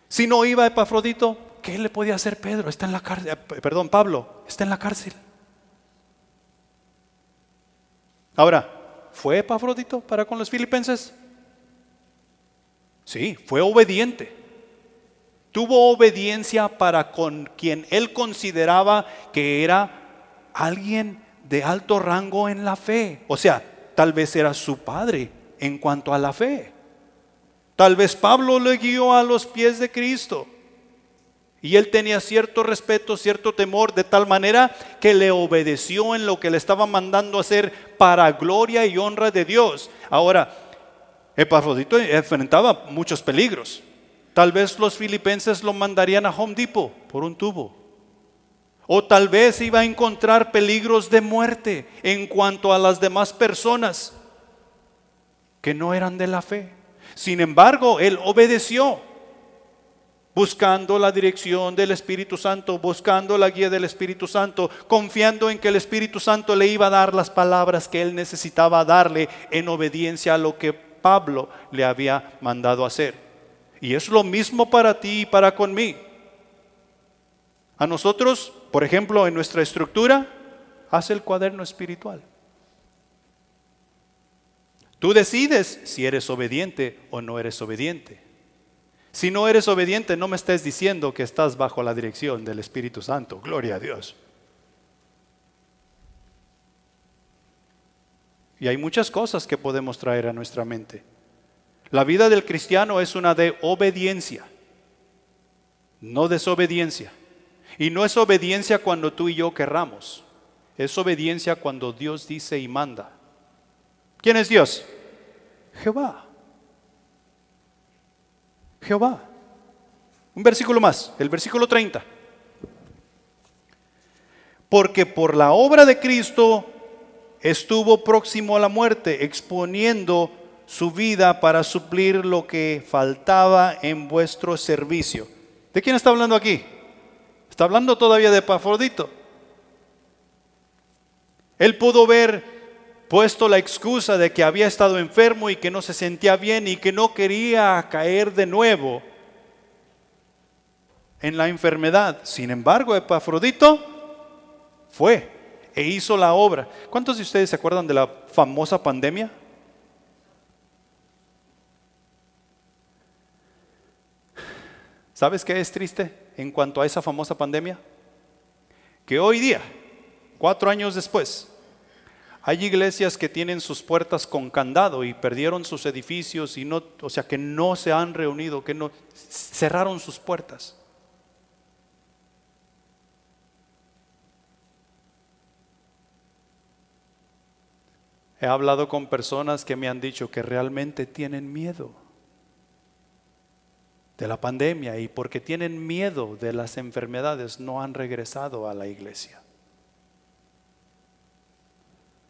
Si no iba Epafrodito, ¿qué le podía hacer Pedro? Está en la cárcel. Pablo está en la cárcel. Ahora, ¿fue Epafrodito para con los filipenses? Sí, fue obediente. Tuvo obediencia para con quien él consideraba que era alguien de alto rango en la fe. O sea, tal vez era su padre en cuanto a la fe. Tal vez Pablo le guió a los pies de Cristo. Y él tenía cierto respeto, cierto temor, de tal manera que le obedeció en lo que le estaba mandando hacer para gloria y honra de Dios. Ahora, Epafrodito enfrentaba muchos peligros. Tal vez los filipenses lo mandarían a Home Depot por un tubo. O tal vez iba a encontrar peligros de muerte en cuanto a las demás personas que no eran de la fe. Sin embargo, él obedeció, buscando la dirección del Espíritu Santo, buscando la guía del Espíritu Santo, confiando en que el Espíritu Santo le iba a dar las palabras que él necesitaba darle en obediencia a lo que Pablo le había mandado hacer. Y es lo mismo para ti y para conmigo. A nosotros, por ejemplo, en nuestra estructura, haz el cuaderno espiritual. Tú decides si eres obediente o no eres obediente. Si no eres obediente, no me estés diciendo que estás bajo la dirección del Espíritu Santo. Gloria a Dios. Y hay muchas cosas que podemos traer a nuestra mente. La vida del cristiano es una de obediencia, no desobediencia. Y no es obediencia cuando tú y yo querramos. Es obediencia cuando Dios dice y manda. ¿Quién es Dios? Jehová. Jehová. Un versículo más, el versículo 30. Porque por la obra de Cristo estuvo próximo a la muerte, exponiendo su vida para suplir lo que faltaba en vuestro servicio. ¿De quién está hablando aquí? Está hablando todavía de Epafrodito. Él pudo ver puesto la excusa de que había estado enfermo y que no se sentía bien y que no quería caer de nuevo en la enfermedad. Sin embargo, Epafrodito fue e hizo la obra. ¿Cuántos de ustedes se acuerdan de la famosa pandemia? ¿Sabes qué es triste en cuanto a esa famosa pandemia? Que hoy día, 4 años después, hay iglesias que tienen sus puertas con candado y perdieron sus edificios y no, o sea, que no se han reunido, que no cerraron sus puertas. He hablado con personas que me han dicho que realmente tienen miedo de la pandemia y porque tienen miedo de las enfermedades no han regresado a la iglesia.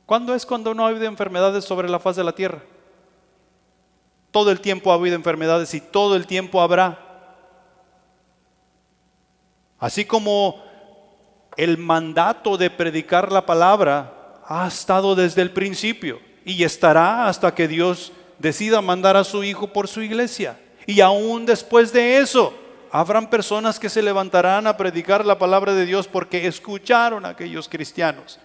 ¿Cuándo es cuando no ha habido enfermedades sobre la faz de la tierra? Todo el tiempo ha habido enfermedades y todo el tiempo habrá. Así como el mandato de predicar la palabra ha estado desde el principio y estará hasta que Dios decida mandar a su Hijo por su iglesia. Y aún después de eso, habrán personas que se levantarán a predicar la palabra de Dios porque escucharon a aquellos cristianos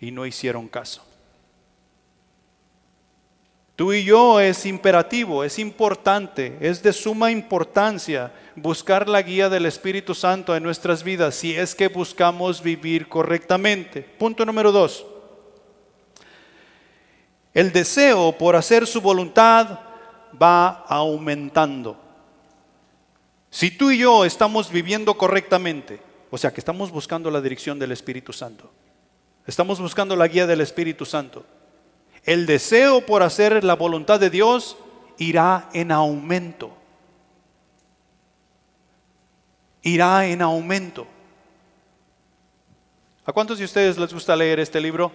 y no hicieron caso. Tú y yo es imperativo, es importante, es de suma importancia buscar la guía del Espíritu Santo en nuestras vidas si es que buscamos vivir correctamente. Punto número 2. El deseo por hacer su voluntad va aumentando. Si tú y yo estamos viviendo correctamente, o sea que estamos buscando la dirección del Espíritu Santo, estamos buscando la guía del Espíritu Santo, el deseo por hacer la voluntad de Dios irá en aumento. Irá en aumento. ¿A cuántos de ustedes les gusta leer este libro?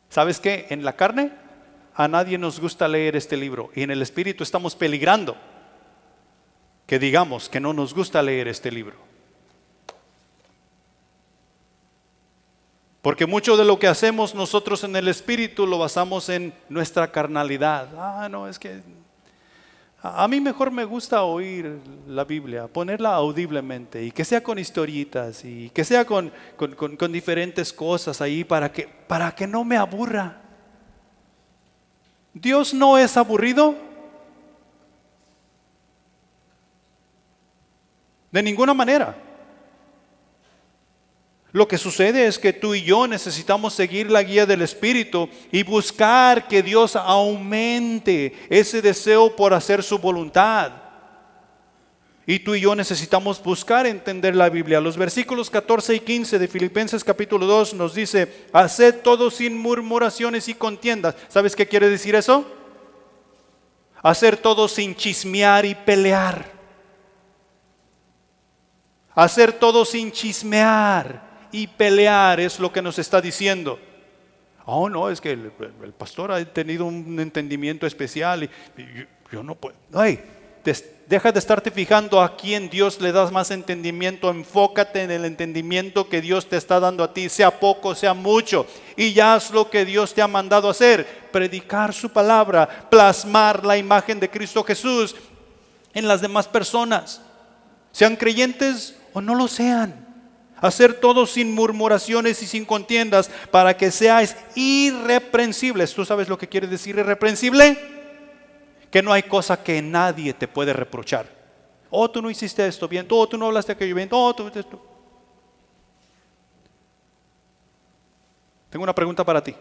¿Sabes qué? En la carne a nadie nos gusta leer este libro, y en el Espíritu estamos peligrando que digamos que no nos gusta leer este libro. Porque mucho de lo que hacemos nosotros en el Espíritu lo basamos en nuestra carnalidad. No, es que a mí mejor me gusta oír la Biblia, ponerla audiblemente, y que sea con historietas, y que sea con diferentes cosas ahí para que no me aburra. ¿Dios no es aburrido? De ninguna manera. Lo que sucede es que tú y yo necesitamos seguir la guía del Espíritu y buscar que Dios aumente ese deseo por hacer su voluntad. Y tú y yo necesitamos buscar entender la Biblia. Los versículos 14 y 15 de Filipenses capítulo 2 nos dice: haced todo sin murmuraciones y contiendas. ¿Sabes qué quiere decir eso? Hacer todo sin chismear y pelear. Hacer todo sin chismear y pelear es lo que nos está diciendo. No, es que el pastor ha tenido un entendimiento especial y yo no puedo. Deja de estarte fijando a quién Dios le da más entendimiento. Enfócate en el entendimiento que Dios te está dando a ti, sea poco, sea mucho, y ya haz lo que Dios te ha mandado hacer: predicar su palabra, plasmar la imagen de Cristo Jesús en las demás personas, sean creyentes o no lo sean. Hacer todo sin murmuraciones y sin contiendas, para que seáis irreprensibles. ¿Tú sabes lo que quiere decir irreprensible? Que no hay cosa que nadie te puede reprochar. Tú no hiciste esto bien, tú no hablaste aquello bien, tú. Tengo una pregunta para ti.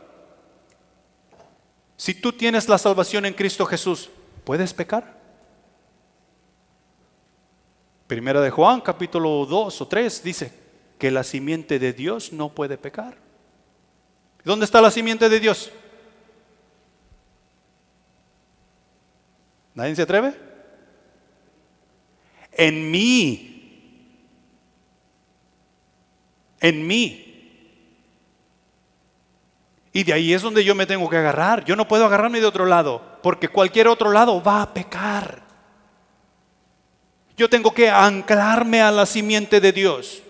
Si tú tienes la salvación en Cristo Jesús, ¿puedes pecar? Primera de Juan capítulo 2 o 3 dice que la simiente de Dios no puede pecar. ¿Dónde está la simiente de Dios? ¿Nadie se atreve? En mí. En mí. Y de ahí es donde yo me tengo que agarrar. Yo no puedo agarrarme de otro lado, porque cualquier otro lado va a pecar. Yo tengo que anclarme a la simiente de Dios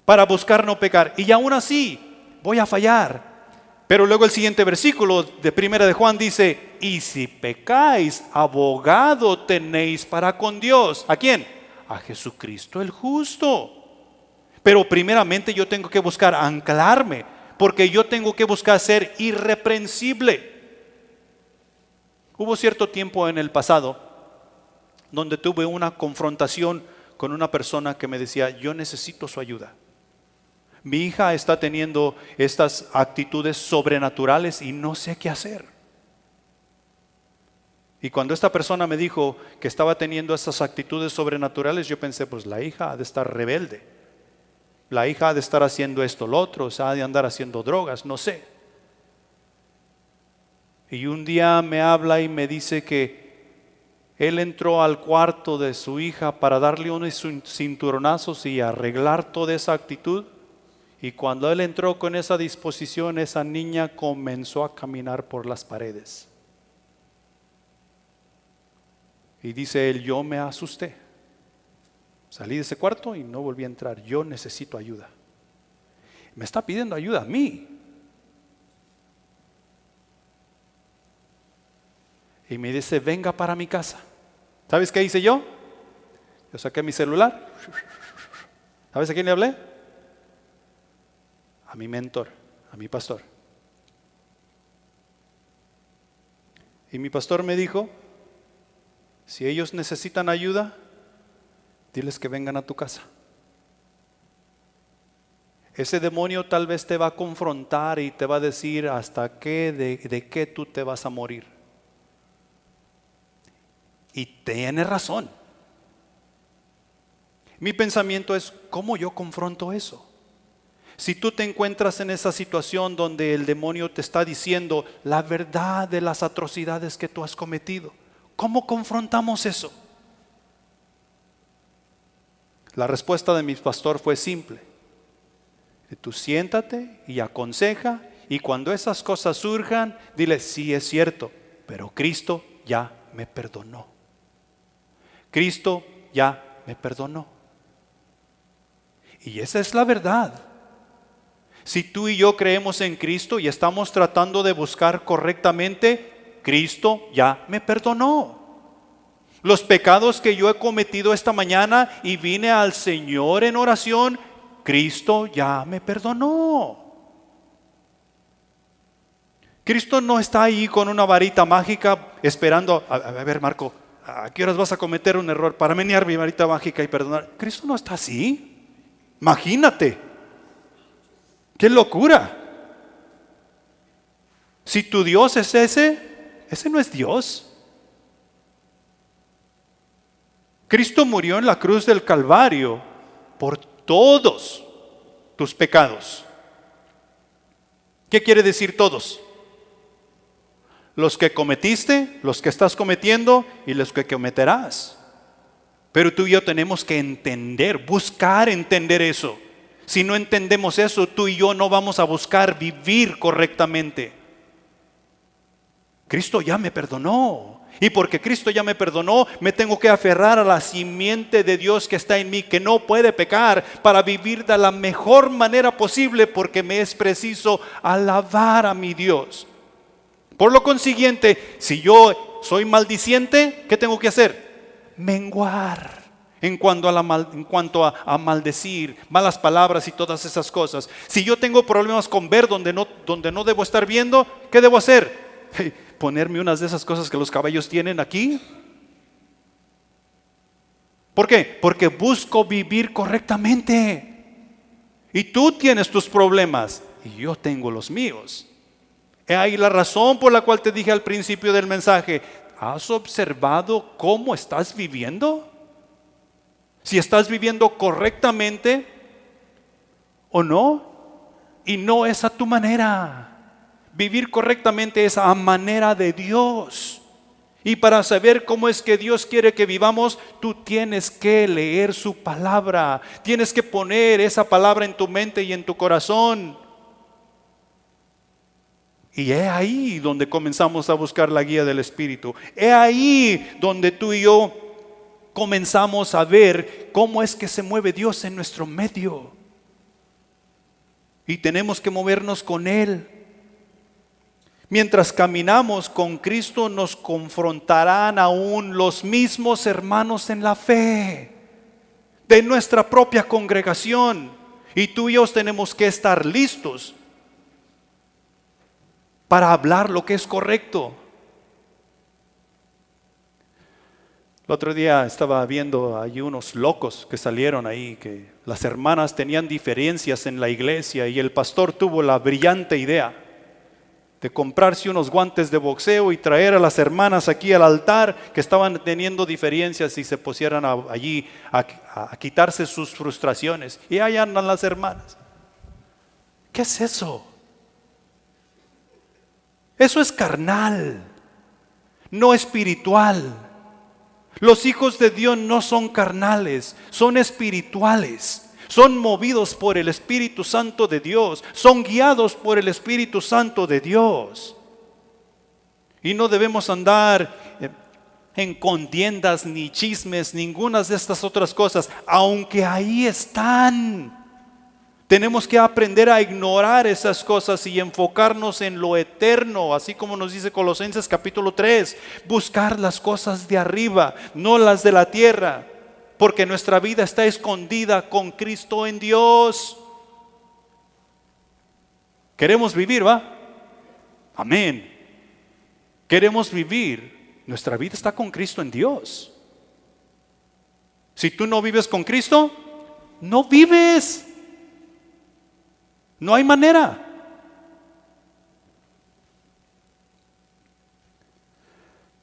para buscar no pecar. Y aún así voy a fallar. Pero luego el siguiente versículo de Primera de Juan dice: y si pecáis, abogado tenéis para con Dios. ¿A quién? A Jesucristo el justo. Pero primeramente yo tengo que buscar anclarme, porque yo tengo que buscar ser irreprensible. Hubo cierto tiempo en el pasado donde tuve una confrontación con una persona que me decía: yo necesito su ayuda. Mi hija está teniendo estas actitudes sobrenaturales y no sé qué hacer. Y cuando esta persona me dijo que estaba teniendo estas actitudes sobrenaturales, yo pensé: pues la hija ha de estar rebelde, la hija ha de estar haciendo esto, lo otro, o sea, ha de andar haciendo drogas, no sé. Y un día me habla y me dice que él entró al cuarto de su hija para darle unos cinturonazos y arreglar toda esa actitud. Y cuando él entró con esa disposición, esa niña comenzó a caminar por las paredes. Y dice él: yo me asusté. Salí de ese cuarto y no volví a entrar. Yo necesito ayuda. Me está pidiendo ayuda a mí. Y me dice: venga para mi casa. ¿Sabes qué hice yo? Yo saqué mi celular. ¿Sabes a quién le hablé? A mi mentor, a mi pastor. Y mi pastor me dijo: si ellos necesitan ayuda, diles que vengan a tu casa. Ese demonio tal vez te va a confrontar y te va a decir hasta qué, de qué tú te vas a morir. Y tiene razón. Mi pensamiento es, ¿cómo yo confronto eso? Si tú te encuentras en esa situación donde el demonio te está diciendo la verdad de las atrocidades que tú has cometido, ¿cómo confrontamos eso? La respuesta de mi pastor fue simple. Tú siéntate y aconseja, y cuando esas cosas surjan, dile, sí es cierto, pero Cristo ya me perdonó. Cristo ya me perdonó. Y esa es la verdad. Si tú y yo creemos en Cristo y estamos tratando de buscar correctamente, Cristo ya me perdonó. Los pecados que yo he cometido esta mañana y vine al Señor en oración, Cristo ya me perdonó. Cristo no está ahí con una varita mágica esperando, a ver Marco, ¿a qué horas vas a cometer un error para menear mi varita mágica y perdonar? Cristo no está así. Imagínate. ¡Qué locura! Si tu Dios es ese no es Dios. Cristo murió en la cruz del Calvario por todos tus pecados. ¿Qué quiere decir todos? Los que cometiste, los que estás cometiendo y los que cometerás. Pero tú y yo tenemos que entender, buscar entender eso. Si no entendemos eso, tú y yo no vamos a buscar vivir correctamente. Cristo ya me perdonó. Y porque Cristo ya me perdonó, me tengo que aferrar a la simiente de Dios que está en mí, que no puede pecar, para vivir de la mejor manera posible, porque me es preciso alabar a mi Dios. Por lo consiguiente, si yo soy maldiciente, ¿qué tengo que hacer? Menguar en cuanto a maldecir, malas palabras y todas esas cosas. Si yo tengo problemas con ver donde no debo estar viendo, ¿qué debo hacer? Ponerme unas de esas cosas que los caballos tienen aquí. ¿Por qué? Porque busco vivir correctamente. Y tú tienes tus problemas y yo tengo los míos. He ahí la razón por la cual te dije al principio del mensaje, ¿has observado cómo estás viviendo? Si estás viviendo correctamente o no, y no es a tu manera. Vivir correctamente es a manera de Dios. Y para saber cómo es que Dios quiere que vivamos, tú tienes que leer su palabra. Tienes que poner esa palabra en tu mente y en tu corazón. Y es ahí donde comenzamos a buscar la guía del Espíritu. Es ahí donde tú y yo comenzamos a ver cómo es que se mueve Dios en nuestro medio. Y tenemos que movernos con Él. Mientras caminamos con Cristo, nos confrontarán aún los mismos hermanos en la fe de nuestra propia congregación. Y tú y yo tenemos que estar listos para hablar lo que es correcto. El otro día estaba viendo ahí unos locos que salieron ahí, que las hermanas tenían diferencias en la iglesia y el pastor tuvo la brillante idea de comprarse unos guantes de boxeo y traer a las hermanas aquí al altar que estaban teniendo diferencias y se pusieran allí a quitarse sus frustraciones. Y ahí andan las hermanas. ¿Qué es eso? Eso es carnal, no espiritual. Los hijos de Dios no son carnales, son espirituales. Son movidos por el Espíritu Santo de Dios. Son guiados por el Espíritu Santo de Dios. Y no debemos andar en contiendas ni chismes, ninguna de estas otras cosas, aunque ahí están. Tenemos que aprender a ignorar esas cosas y enfocarnos en lo eterno, así como nos dice Colosenses capítulo 3, buscar las cosas de arriba, no las de la tierra. Porque nuestra vida está escondida con Cristo en Dios. Queremos vivir, ¿va? Amén. Queremos vivir. Nuestra vida está con Cristo en Dios. Si tú no vives con Cristo, no vives. No hay manera.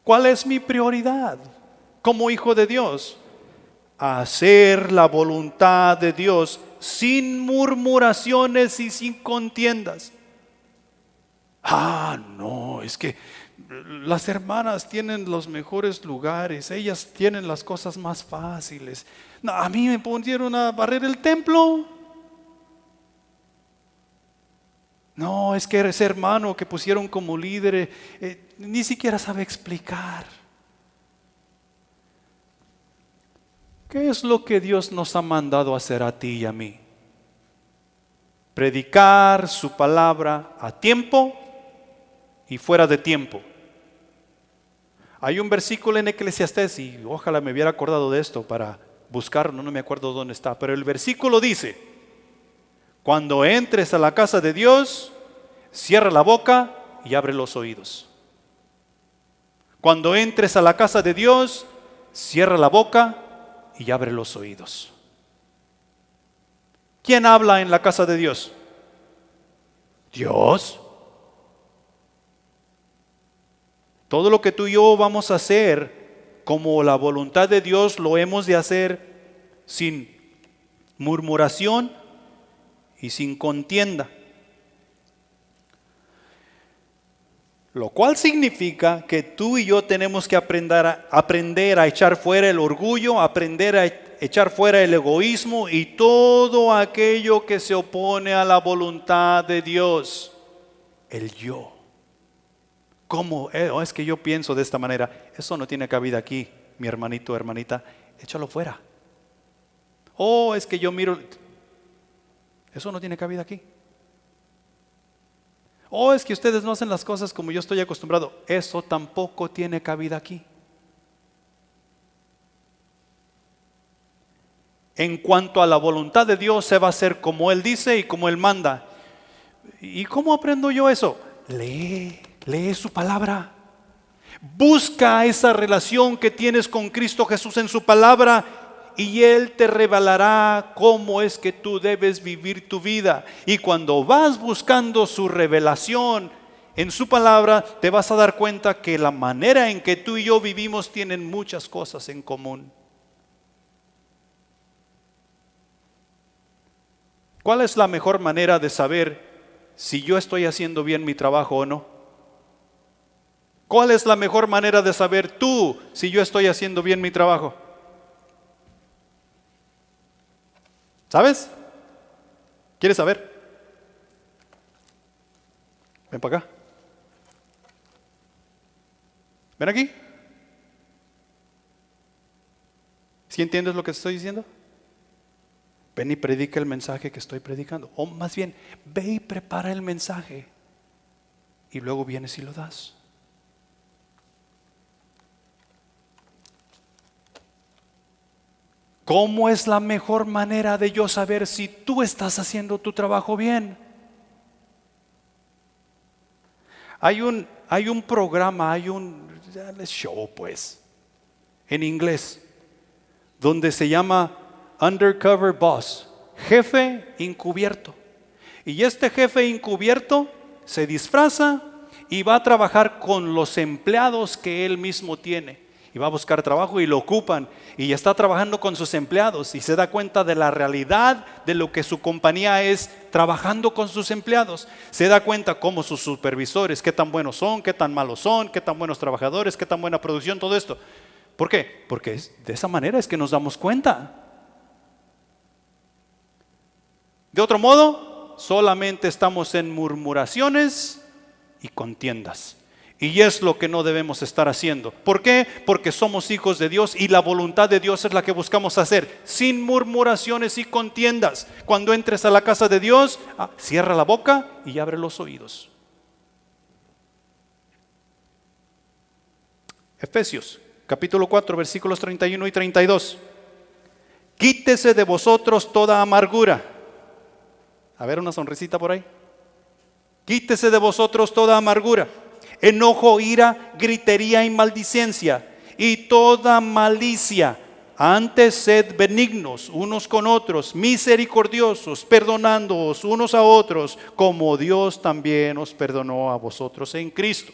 ¿Cuál es mi prioridad como hijo de Dios? Hacer la voluntad de Dios sin murmuraciones y sin contiendas. No, es que las hermanas tienen los mejores lugares, ellas tienen las cosas más fáciles. No, a mí me pusieron a barrer el templo. No, es que ese hermano que pusieron como líder ni siquiera sabe explicar. ¿Qué es lo que Dios nos ha mandado hacer a ti y a mí? Predicar su palabra a tiempo y fuera de tiempo. Hay un versículo en Eclesiastés, y ojalá me hubiera acordado de esto para buscarlo, no me acuerdo dónde está, pero el versículo dice: cuando entres a la casa de Dios, cierra la boca y abre los oídos. Cuando entres a la casa de Dios, cierra la boca y abre los oídos. ¿Quién habla en la casa de Dios? Dios. Todo lo que tú y yo vamos a hacer como la voluntad de Dios lo hemos de hacer sin murmuración y sin contienda. Lo cual significa que tú y yo tenemos que aprender a echar fuera el orgullo, aprender a echar fuera el egoísmo y todo aquello que se opone a la voluntad de Dios. El yo. ¿Cómo? Es que yo pienso de esta manera. Eso no tiene cabida aquí, mi hermanito, hermanita. Échalo fuera. Es que yo miro. Eso no tiene cabida aquí. Es que ustedes no hacen las cosas como yo estoy acostumbrado. Eso tampoco tiene cabida aquí. En cuanto a la voluntad de Dios, se va a hacer como Él dice y como Él manda. ¿Y cómo aprendo yo eso? Lee su palabra. Busca esa relación que tienes con Cristo Jesús en su palabra y Él te revelará cómo es que tú debes vivir tu vida. Y cuando vas buscando su revelación en su palabra, te vas a dar cuenta que la manera en que tú y yo vivimos tienen muchas cosas en común. ¿Cuál es la mejor manera de saber si yo estoy haciendo bien mi trabajo o no? ¿Cuál es la mejor manera de saber tú si yo estoy haciendo bien mi trabajo? ¿Sabes? ¿Quieres saber? Ven para acá. Ven aquí. ¿Sí entiendes lo que estoy diciendo? Ven y predica el mensaje que estoy predicando. O más bien, ve y prepara el mensaje y luego vienes y lo das. ¿Cómo es la mejor manera de yo saber si tú estás haciendo tu trabajo bien? Hay un programa, hay un show pues, en inglés, donde se llama Undercover Boss, jefe encubierto. Y este jefe encubierto se disfraza y va a trabajar con los empleados que él mismo tiene. Y va a buscar trabajo y lo ocupan. Y está trabajando con sus empleados y se da cuenta de la realidad de lo que su compañía es trabajando con sus empleados. Se da cuenta cómo sus supervisores, qué tan buenos son, qué tan malos son, qué tan buenos trabajadores, qué tan buena producción, todo esto. ¿Por qué? Porque de esa manera es que nos damos cuenta. De otro modo, solamente estamos en murmuraciones y contiendas. Y es lo que no debemos estar haciendo. ¿Por qué? Porque somos hijos de Dios y la voluntad de Dios es la que buscamos hacer, sin murmuraciones y contiendas. Cuando entres a la casa de Dios, cierra la boca y abre los oídos. Efesios, capítulo 4, versículos 31 y 32. Quítese de vosotros toda amargura. A ver, una sonrisita por ahí. Quítese de vosotros toda amargura, enojo, ira, gritería y maldicencia y toda malicia. Antes sed benignos unos con otros, misericordiosos, perdonándoos unos a otros, como Dios también os perdonó a vosotros en Cristo.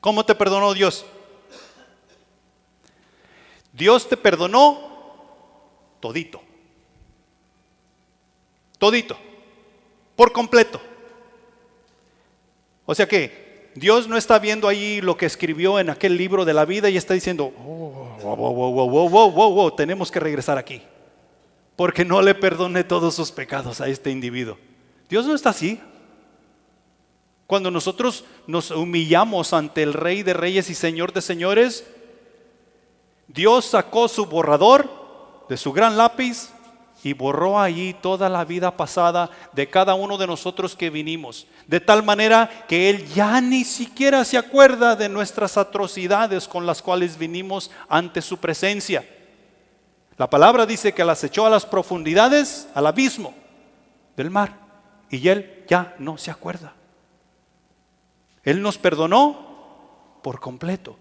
¿Cómo te perdonó Dios? Dios te perdonó todito. Todito. Por completo. O sea que Dios no está viendo ahí lo que escribió en aquel libro de la vida y está diciendo, tenemos que regresar aquí, porque no le perdoné todos sus pecados a este individuo. Dios no está así. Cuando nosotros nos humillamos ante el Rey de Reyes y Señor de Señores, Dios sacó su borrador de su gran lápiz y borró allí toda la vida pasada de cada uno de nosotros que vinimos, de tal manera que Él ya ni siquiera se acuerda de nuestras atrocidades con las cuales vinimos ante su presencia. La palabra dice que las echó a las profundidades, al abismo del mar, y Él ya no se acuerda. Él nos perdonó por completo.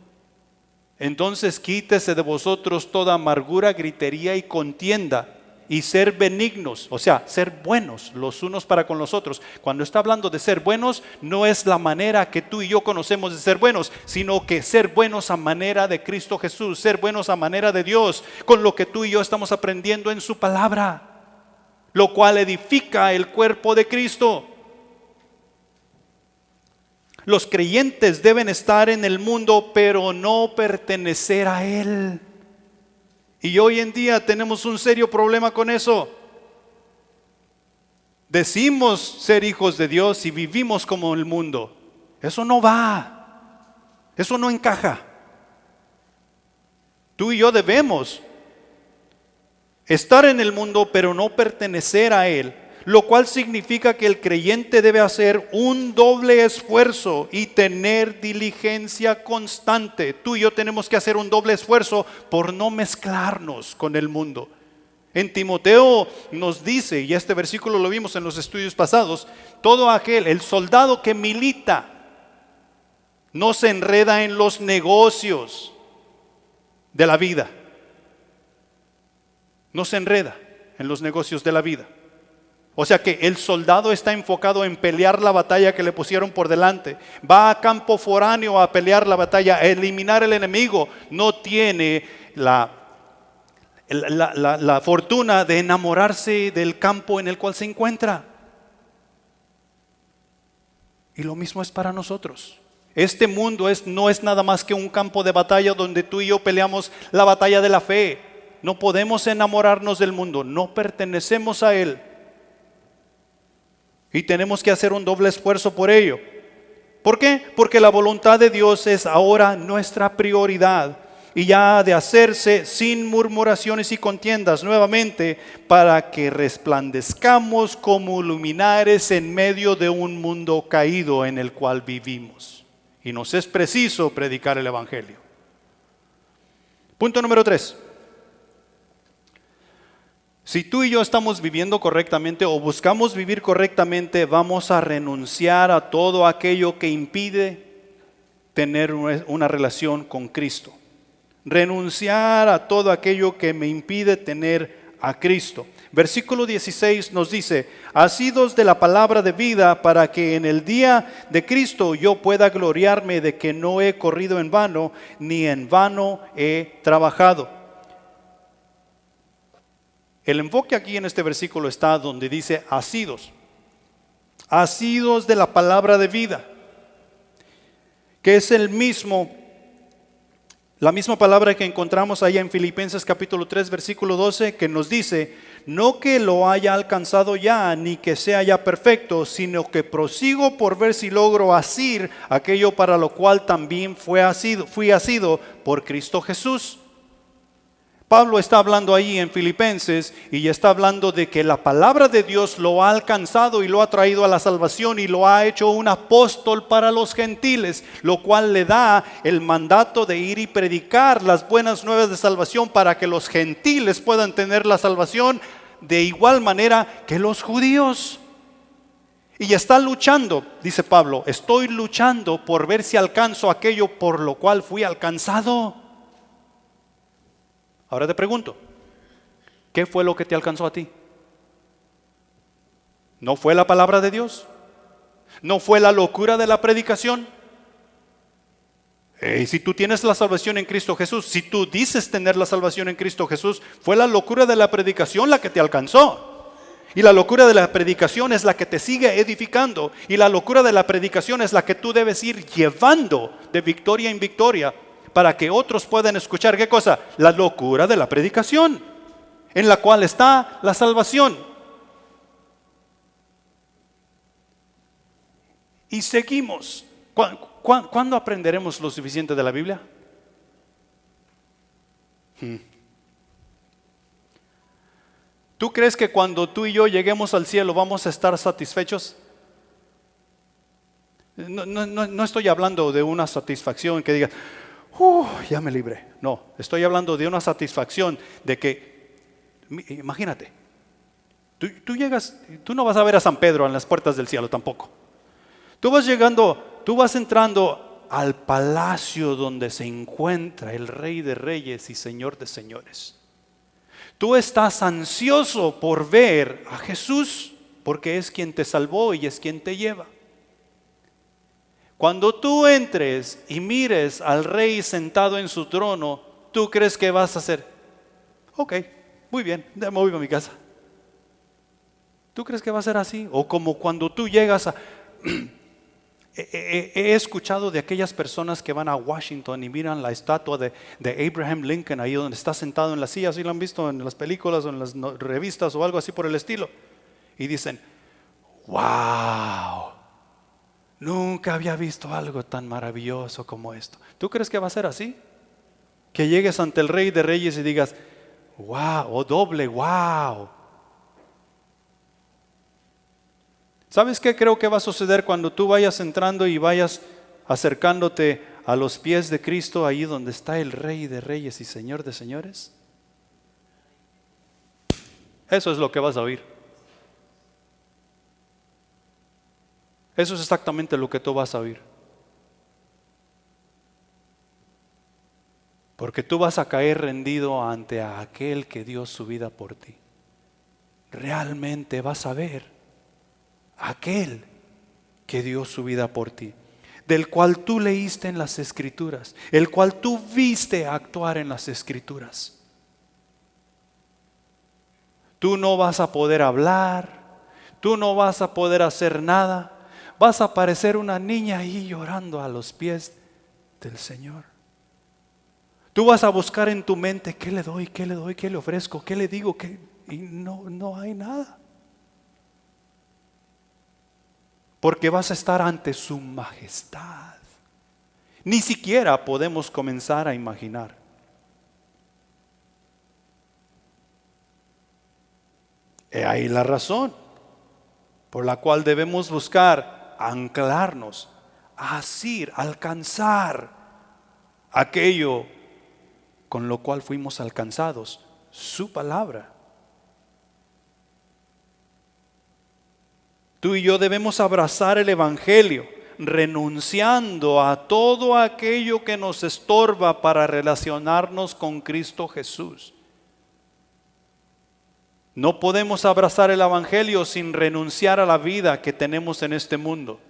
Entonces quítese de vosotros toda amargura, gritería y contienda, y ser benignos, o sea, ser buenos los unos para con los otros. Cuando está hablando de ser buenos, no es la manera que tú y yo conocemos de ser buenos, sino que ser buenos a manera de Cristo Jesús, ser buenos a manera de Dios, con lo que tú y yo estamos aprendiendo en su palabra, lo cual edifica el cuerpo de Cristo. Los creyentes deben estar en el mundo, pero no pertenecer a él. Y hoy en día tenemos un serio problema con eso. Decimos ser hijos de Dios y vivimos como el mundo. Eso no va. Eso no encaja. Tú y yo debemos estar en el mundo, pero no pertenecer a él. Lo cual significa que el creyente debe hacer un doble esfuerzo y tener diligencia constante. Tú y yo tenemos que hacer un doble esfuerzo por no mezclarnos con el mundo. En Timoteo nos dice, y este versículo lo vimos en los estudios pasados, todo aquel, el soldado que milita, no se enreda en los negocios de la vida. No se enreda en los negocios de la vida. O sea que el soldado está enfocado en pelear la batalla que le pusieron por delante. Va a campo foráneo a pelear la batalla, a eliminar el enemigo. No tiene la fortuna de enamorarse del campo en el cual se encuentra. Y lo mismo es para nosotros. Este mundo no es nada más que un campo de batalla donde tú y yo peleamos la batalla de la fe. No podemos enamorarnos del mundo, no pertenecemos a él. Y tenemos que hacer un doble esfuerzo por ello. ¿Por qué? Porque la voluntad de Dios es ahora nuestra prioridad. Y ya ha de hacerse sin murmuraciones y contiendas nuevamente, para que resplandezcamos como luminares en medio de un mundo caído en el cual vivimos. Y nos es preciso predicar el Evangelio. Punto número 3. Si tú y yo estamos viviendo correctamente o buscamos vivir correctamente, vamos a renunciar a todo aquello que impide tener una relación con Cristo. Renunciar a todo aquello que me impide tener a Cristo. Versículo 16 nos dice: asidos de la palabra de vida, para que en el día de Cristo yo pueda gloriarme de que no he corrido en vano, ni en vano he trabajado. El enfoque aquí en este versículo está donde dice asidos. Asidos de la palabra de vida, que es la misma palabra que encontramos allá en Filipenses capítulo 3 versículo 12, que nos dice: no que lo haya alcanzado ya, ni que sea ya perfecto, sino que prosigo por ver si logro asir aquello para lo cual también fui asido por Cristo Jesús. Pablo está hablando ahí en Filipenses y está hablando de que la palabra de Dios lo ha alcanzado y lo ha traído a la salvación y lo ha hecho un apóstol para los gentiles, lo cual le da el mandato de ir y predicar las buenas nuevas de salvación para que los gentiles puedan tener la salvación de igual manera que los judíos. Y está luchando, dice Pablo, estoy luchando por ver si alcanzo aquello por lo cual fui alcanzado. Ahora te pregunto, ¿qué fue lo que te alcanzó a ti? ¿No fue la palabra de Dios? ¿No fue la locura de la predicación? Si tú tienes la salvación en Cristo Jesús, si tú dices tener la salvación en Cristo Jesús, fue la locura de la predicación la que te alcanzó. Y la locura de la predicación es la que te sigue edificando. Y la locura de la predicación es la que tú debes ir llevando de victoria en victoria para que otros puedan escuchar. ¿Qué cosa? La locura de la predicación, en la cual está la salvación. Y seguimos. ¿Cuándo aprenderemos lo suficiente de la Biblia? ¿Tú crees que cuando tú y yo lleguemos al cielo vamos a estar satisfechos? No estoy hablando de una satisfacción que diga, ya me libré. No, estoy hablando de una satisfacción de que, imagínate, tú llegas, tú no vas a ver a San Pedro en las puertas del cielo tampoco. Tú vas entrando al palacio donde se encuentra el Rey de Reyes y Señor de Señores. Tú estás ansioso por ver a Jesús, porque es quien te salvó y es quien te lleva. Cuando tú entres y mires al Rey sentado en su trono, ¿tú crees que vas a hacer? Ok, muy bien, ya me voy a mi casa. ¿Tú crees que va a ser así? O como cuando tú llegas a... He escuchado de aquellas personas que van a Washington y miran la estatua de Abraham Lincoln ahí donde está sentado en la silla, ¿sí lo han visto en las películas o en las revistas o algo así por el estilo? Y dicen, wow, nunca había visto algo tan maravilloso como esto. ¿Tú crees que va a ser así? Que llegues ante el Rey de Reyes y digas, wow, o doble, wow. ¿Sabes qué creo que va a suceder cuando tú vayas entrando y vayas acercándote a los pies de Cristo, ahí donde está el Rey de Reyes y Señor de Señores? Eso es lo que vas a oír. Eso es exactamente lo que tú vas a oír. Porque tú vas a caer rendido ante aquel que dio su vida por ti. Realmente vas a ver aquel que dio su vida por ti, del cual tú leíste en las Escrituras, el cual tú viste actuar en las Escrituras. Tú no vas a poder hablar, tú no vas a poder hacer nada, vas a parecer una niña ahí llorando a los pies del Señor. Tú vas a buscar en tu mente, ¿qué le doy? ¿Qué le doy? ¿Qué le ofrezco? ¿Qué le digo? Y no hay nada. Porque vas a estar ante su majestad. Ni siquiera podemos comenzar a imaginar. He ahí la razón por la cual debemos buscar anclarnos, asir, alcanzar aquello con lo cual fuimos alcanzados, su palabra. Tú y yo debemos abrazar el Evangelio, renunciando a todo aquello que nos estorba para relacionarnos con Cristo Jesús. No podemos abrazar el Evangelio sin renunciar a la vida que tenemos en este mundo.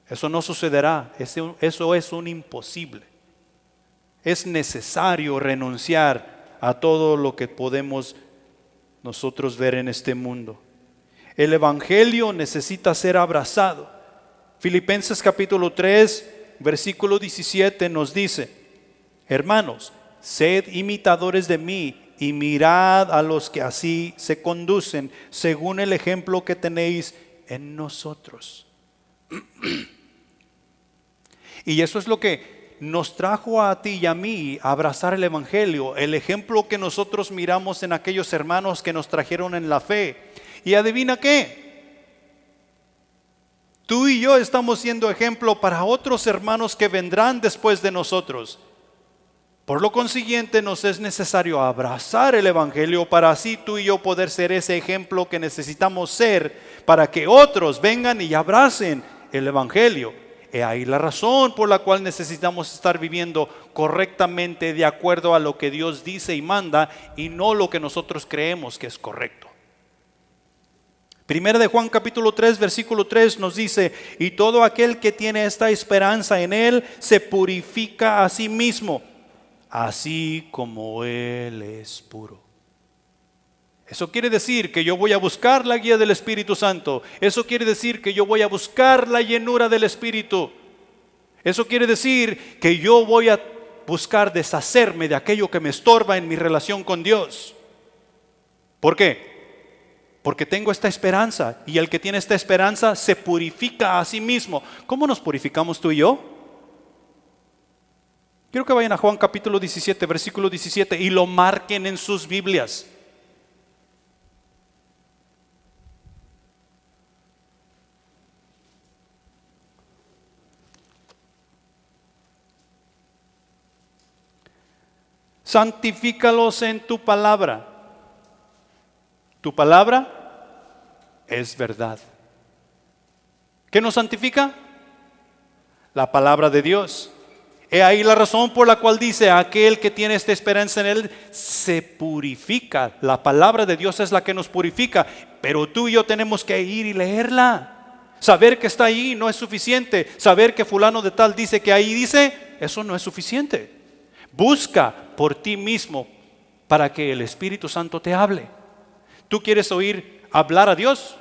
Eso no sucederá, eso es un imposible. Es necesario renunciar a todo lo que podemos nosotros ver en este mundo. El Evangelio necesita ser abrazado. Filipenses capítulo 3, versículo 17 nos dice, hermanos, sed imitadores de mí y mirad a los que así se conducen, según el ejemplo que tenéis en nosotros. Y eso es lo que nos trajo a ti y a mí a abrazar el Evangelio, el ejemplo que nosotros miramos en aquellos hermanos que nos trajeron en la fe. Y adivina qué, tú y yo estamos siendo ejemplo para otros hermanos que vendrán después de nosotros. Por lo consiguiente, nos es necesario abrazar el Evangelio para así tú y yo poder ser ese ejemplo que necesitamos ser para que otros vengan y abracen el Evangelio. He ahí la razón por la cual necesitamos estar viviendo correctamente de acuerdo a lo que Dios dice y manda y no lo que nosotros creemos que es correcto. Primera de Juan capítulo 3 versículo 3 nos dice: y todo aquel que tiene esta esperanza en Él se purifica a sí mismo, así como Él es puro. Eso quiere decir que yo voy a buscar la guía del Espíritu Santo. Eso quiere decir que yo voy a buscar la llenura del Espíritu. Eso quiere decir que yo voy a buscar deshacerme de aquello que me estorba en mi relación con Dios. ¿Por qué? Porque tengo esta esperanza, y el que tiene esta esperanza se purifica a sí mismo. ¿Cómo nos purificamos tú y yo? Quiero que vayan a Juan capítulo 17, versículo 17 y lo marquen en sus Biblias. Santifícalos en tu palabra. Tu palabra es verdad. ¿Qué nos santifica? La palabra de Dios. He ahí la razón por la cual dice: aquel que tiene esta esperanza en Él se purifica. La palabra de Dios es la que nos purifica, pero tú y yo tenemos que ir y leerla. Saber que está ahí no es suficiente. Saber que fulano de tal dice que ahí dice, eso no es suficiente. Busca por ti mismo para que el Espíritu Santo te hable. ¿Tú quieres oír hablar a Dios?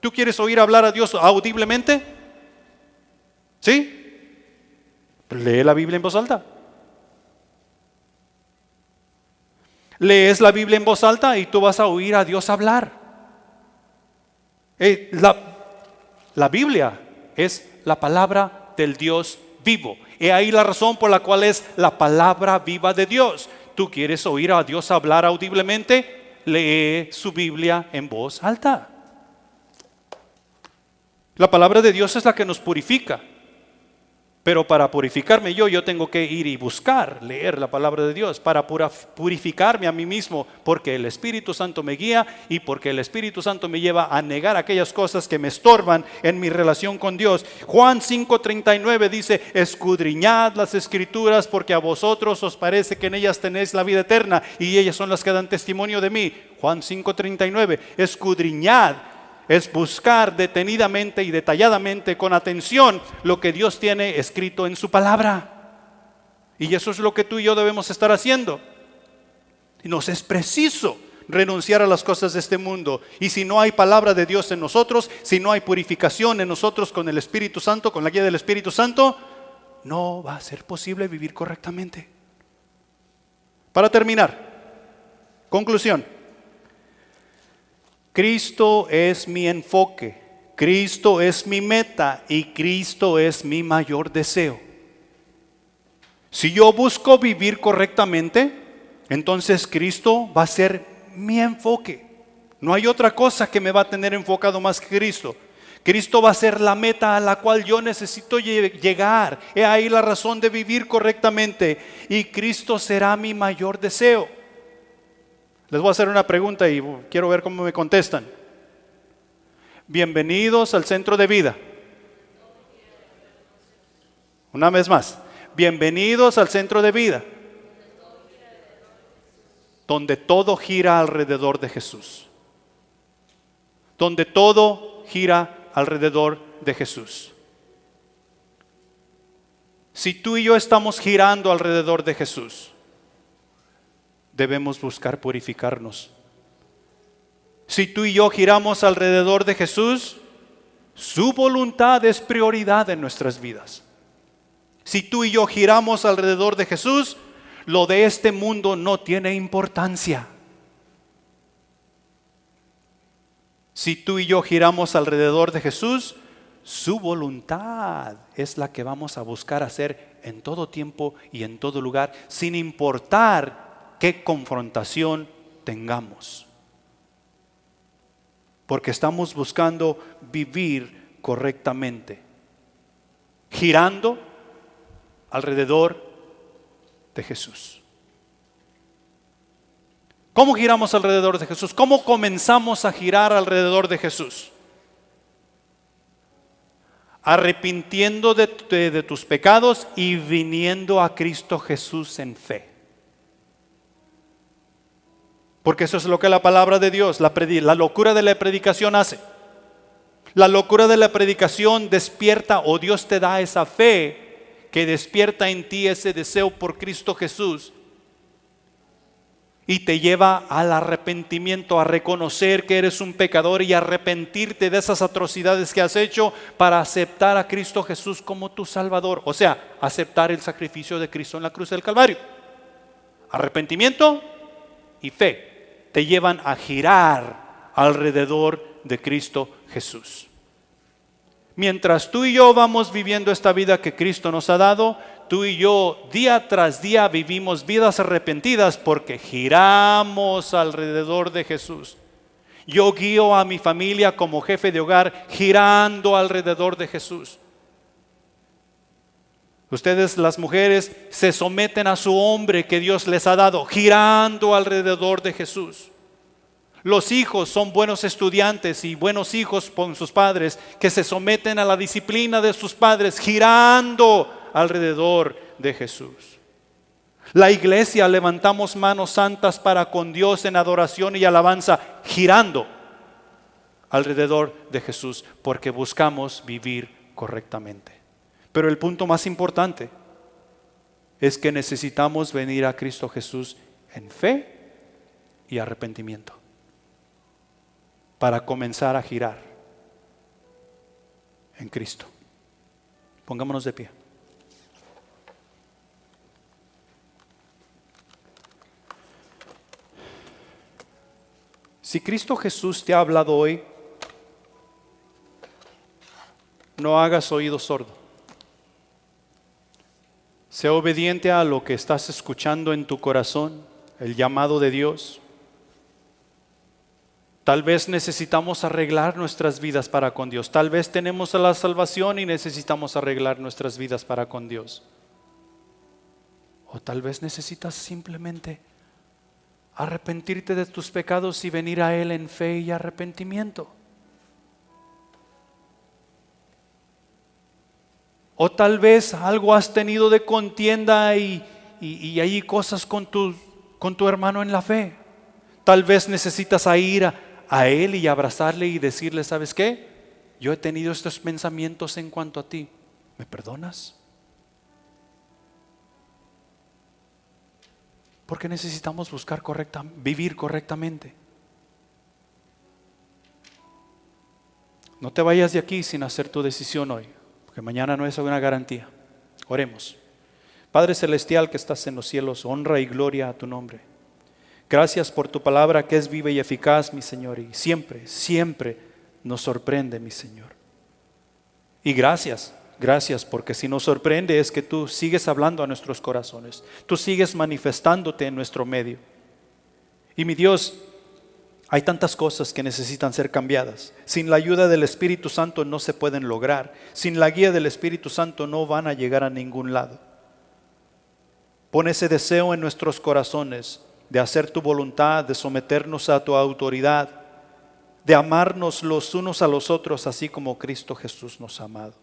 ¿Tú quieres oír hablar a Dios audiblemente? ¿Sí? Lee la Biblia en voz alta. Lees la Biblia en voz alta y tú vas a oír a Dios hablar. La Biblia es la palabra del Dios vivo. He ahí la razón por la cual es la palabra viva de Dios. ¿Tú quieres oír a Dios hablar audiblemente? Lee su Biblia en voz alta. La palabra de Dios es la que nos purifica. Pero para purificarme yo tengo que ir y buscar, leer la palabra de Dios para purificarme a mí mismo, porque el Espíritu Santo me guía y porque el Espíritu Santo me lleva a negar aquellas cosas que me estorban en mi relación con Dios. Juan 5:39 dice: escudriñad las Escrituras, porque a vosotros os parece que en ellas tenéis la vida eterna y ellas son las que dan testimonio de mí. Juan 5:39, escudriñad. Es buscar detenidamente y detalladamente, con atención, lo que Dios tiene escrito en su palabra. Y eso es lo que tú y yo debemos estar haciendo. Y nos es preciso renunciar a las cosas de este mundo. Y si no hay palabra de Dios en nosotros, si no hay purificación en nosotros con el Espíritu Santo, con la guía del Espíritu Santo, no va a ser posible vivir correctamente. Para terminar, conclusión. Cristo es mi enfoque, Cristo es mi meta y Cristo es mi mayor deseo. Si yo busco vivir correctamente, entonces Cristo va a ser mi enfoque. No hay otra cosa que me va a tener enfocado más que Cristo. Cristo va a ser la meta a la cual yo necesito llegar. He ahí la razón de vivir correctamente. Y Cristo será mi mayor deseo. Les voy a hacer una pregunta y quiero ver cómo me contestan. Bienvenidos al Centro de Vida. Una vez más. Bienvenidos al Centro de Vida, donde todo gira alrededor de Jesús. Donde todo gira alrededor de Jesús. Si tú y yo estamos girando alrededor de Jesús, debemos buscar purificarnos. Si tú y yo giramos alrededor de Jesús, su voluntad es prioridad en nuestras vidas. Si tú y yo giramos alrededor de Jesús, lo de este mundo no tiene importancia. Si tú y yo giramos alrededor de Jesús, su voluntad es la que vamos a buscar hacer en todo tiempo y en todo lugar, sin importar qué confrontación tengamos. Porque estamos buscando vivir correctamente, girando alrededor de Jesús. ¿Cómo giramos alrededor de Jesús? ¿Cómo comenzamos a girar alrededor de Jesús? arrepintiendo de tus pecados y viniendo a Cristo Jesús en fe. Porque eso es lo que la palabra de Dios, la locura de la predicación hace. La locura de la predicación despierta, o Dios te da esa fe que despierta en ti ese deseo por Cristo Jesús y te lleva al arrepentimiento, a reconocer que eres un pecador y arrepentirte de esas atrocidades que has hecho para aceptar a Cristo Jesús como tu Salvador. O sea, aceptar el sacrificio de Cristo en la cruz del Calvario. Arrepentimiento y fe te llevan a girar alrededor de Cristo Jesús. Mientras tú y yo vamos viviendo esta vida que Cristo nos ha dado, tú y yo día tras día vivimos vidas arrepentidas porque giramos alrededor de Jesús. Yo guío a mi familia como jefe de hogar girando alrededor de Jesús. Ustedes, las mujeres, se someten a su hombre que Dios les ha dado, girando alrededor de Jesús. Los hijos son buenos estudiantes y buenos hijos con sus padres que se someten a la disciplina de sus padres, girando alrededor de Jesús. La iglesia, levantamos manos santas para con Dios en adoración y alabanza, girando alrededor de Jesús, porque buscamos vivir correctamente. Pero el punto más importante es que necesitamos venir a Cristo Jesús en fe y arrepentimiento para comenzar a girar en Cristo. Pongámonos de pie. Si Cristo Jesús te ha hablado hoy, no hagas oído sordo. Sé obediente a lo que estás escuchando en tu corazón, el llamado de Dios. Tal vez necesitamos arreglar nuestras vidas para con Dios. Tal vez tenemos la salvación y necesitamos arreglar nuestras vidas para con Dios. O tal vez necesitas simplemente arrepentirte de tus pecados y venir a Él en fe y arrepentimiento. O tal vez algo has tenido de contienda y hay cosas con tu hermano en la fe. Tal vez necesitas ir a Él y abrazarle y decirle, ¿sabes qué? Yo he tenido estos pensamientos en cuanto a ti. ¿Me perdonas? Porque necesitamos vivir correctamente. No te vayas de aquí sin hacer tu decisión hoy, porque mañana no es una garantía. Oremos. Padre Celestial que estás en los cielos, honra y gloria a tu nombre. Gracias por tu palabra que es viva y eficaz, mi Señor, y siempre, siempre nos sorprende, mi Señor. Y gracias porque si nos sorprende es que tú sigues hablando a nuestros corazones, tú sigues manifestándote en nuestro medio. Y mi Dios, hay tantas cosas que necesitan ser cambiadas. Sin la ayuda del Espíritu Santo no se pueden lograr. Sin la guía del Espíritu Santo no van a llegar a ningún lado. Pon ese deseo en nuestros corazones de hacer tu voluntad, de someternos a tu autoridad, de amarnos los unos a los otros, así como Cristo Jesús nos ha amado.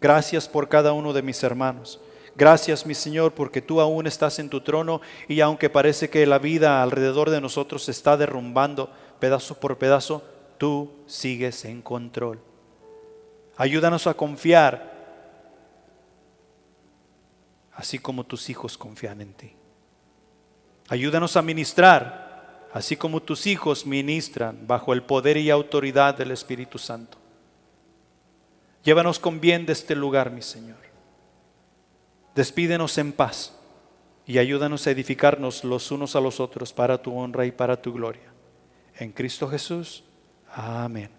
Gracias por cada uno de mis hermanos. Gracias, mi Señor, porque tú aún estás en tu trono y aunque parece que la vida alrededor de nosotros se está derrumbando pedazo por pedazo, tú sigues en control. Ayúdanos a confiar, así como tus hijos confían en ti. Ayúdanos a ministrar, así como tus hijos ministran bajo el poder y autoridad del Espíritu Santo. Llévanos con bien de este lugar, mi Señor. Despídenos en paz y ayúdanos a edificarnos los unos a los otros para tu honra y para tu gloria. En Cristo Jesús. Amén.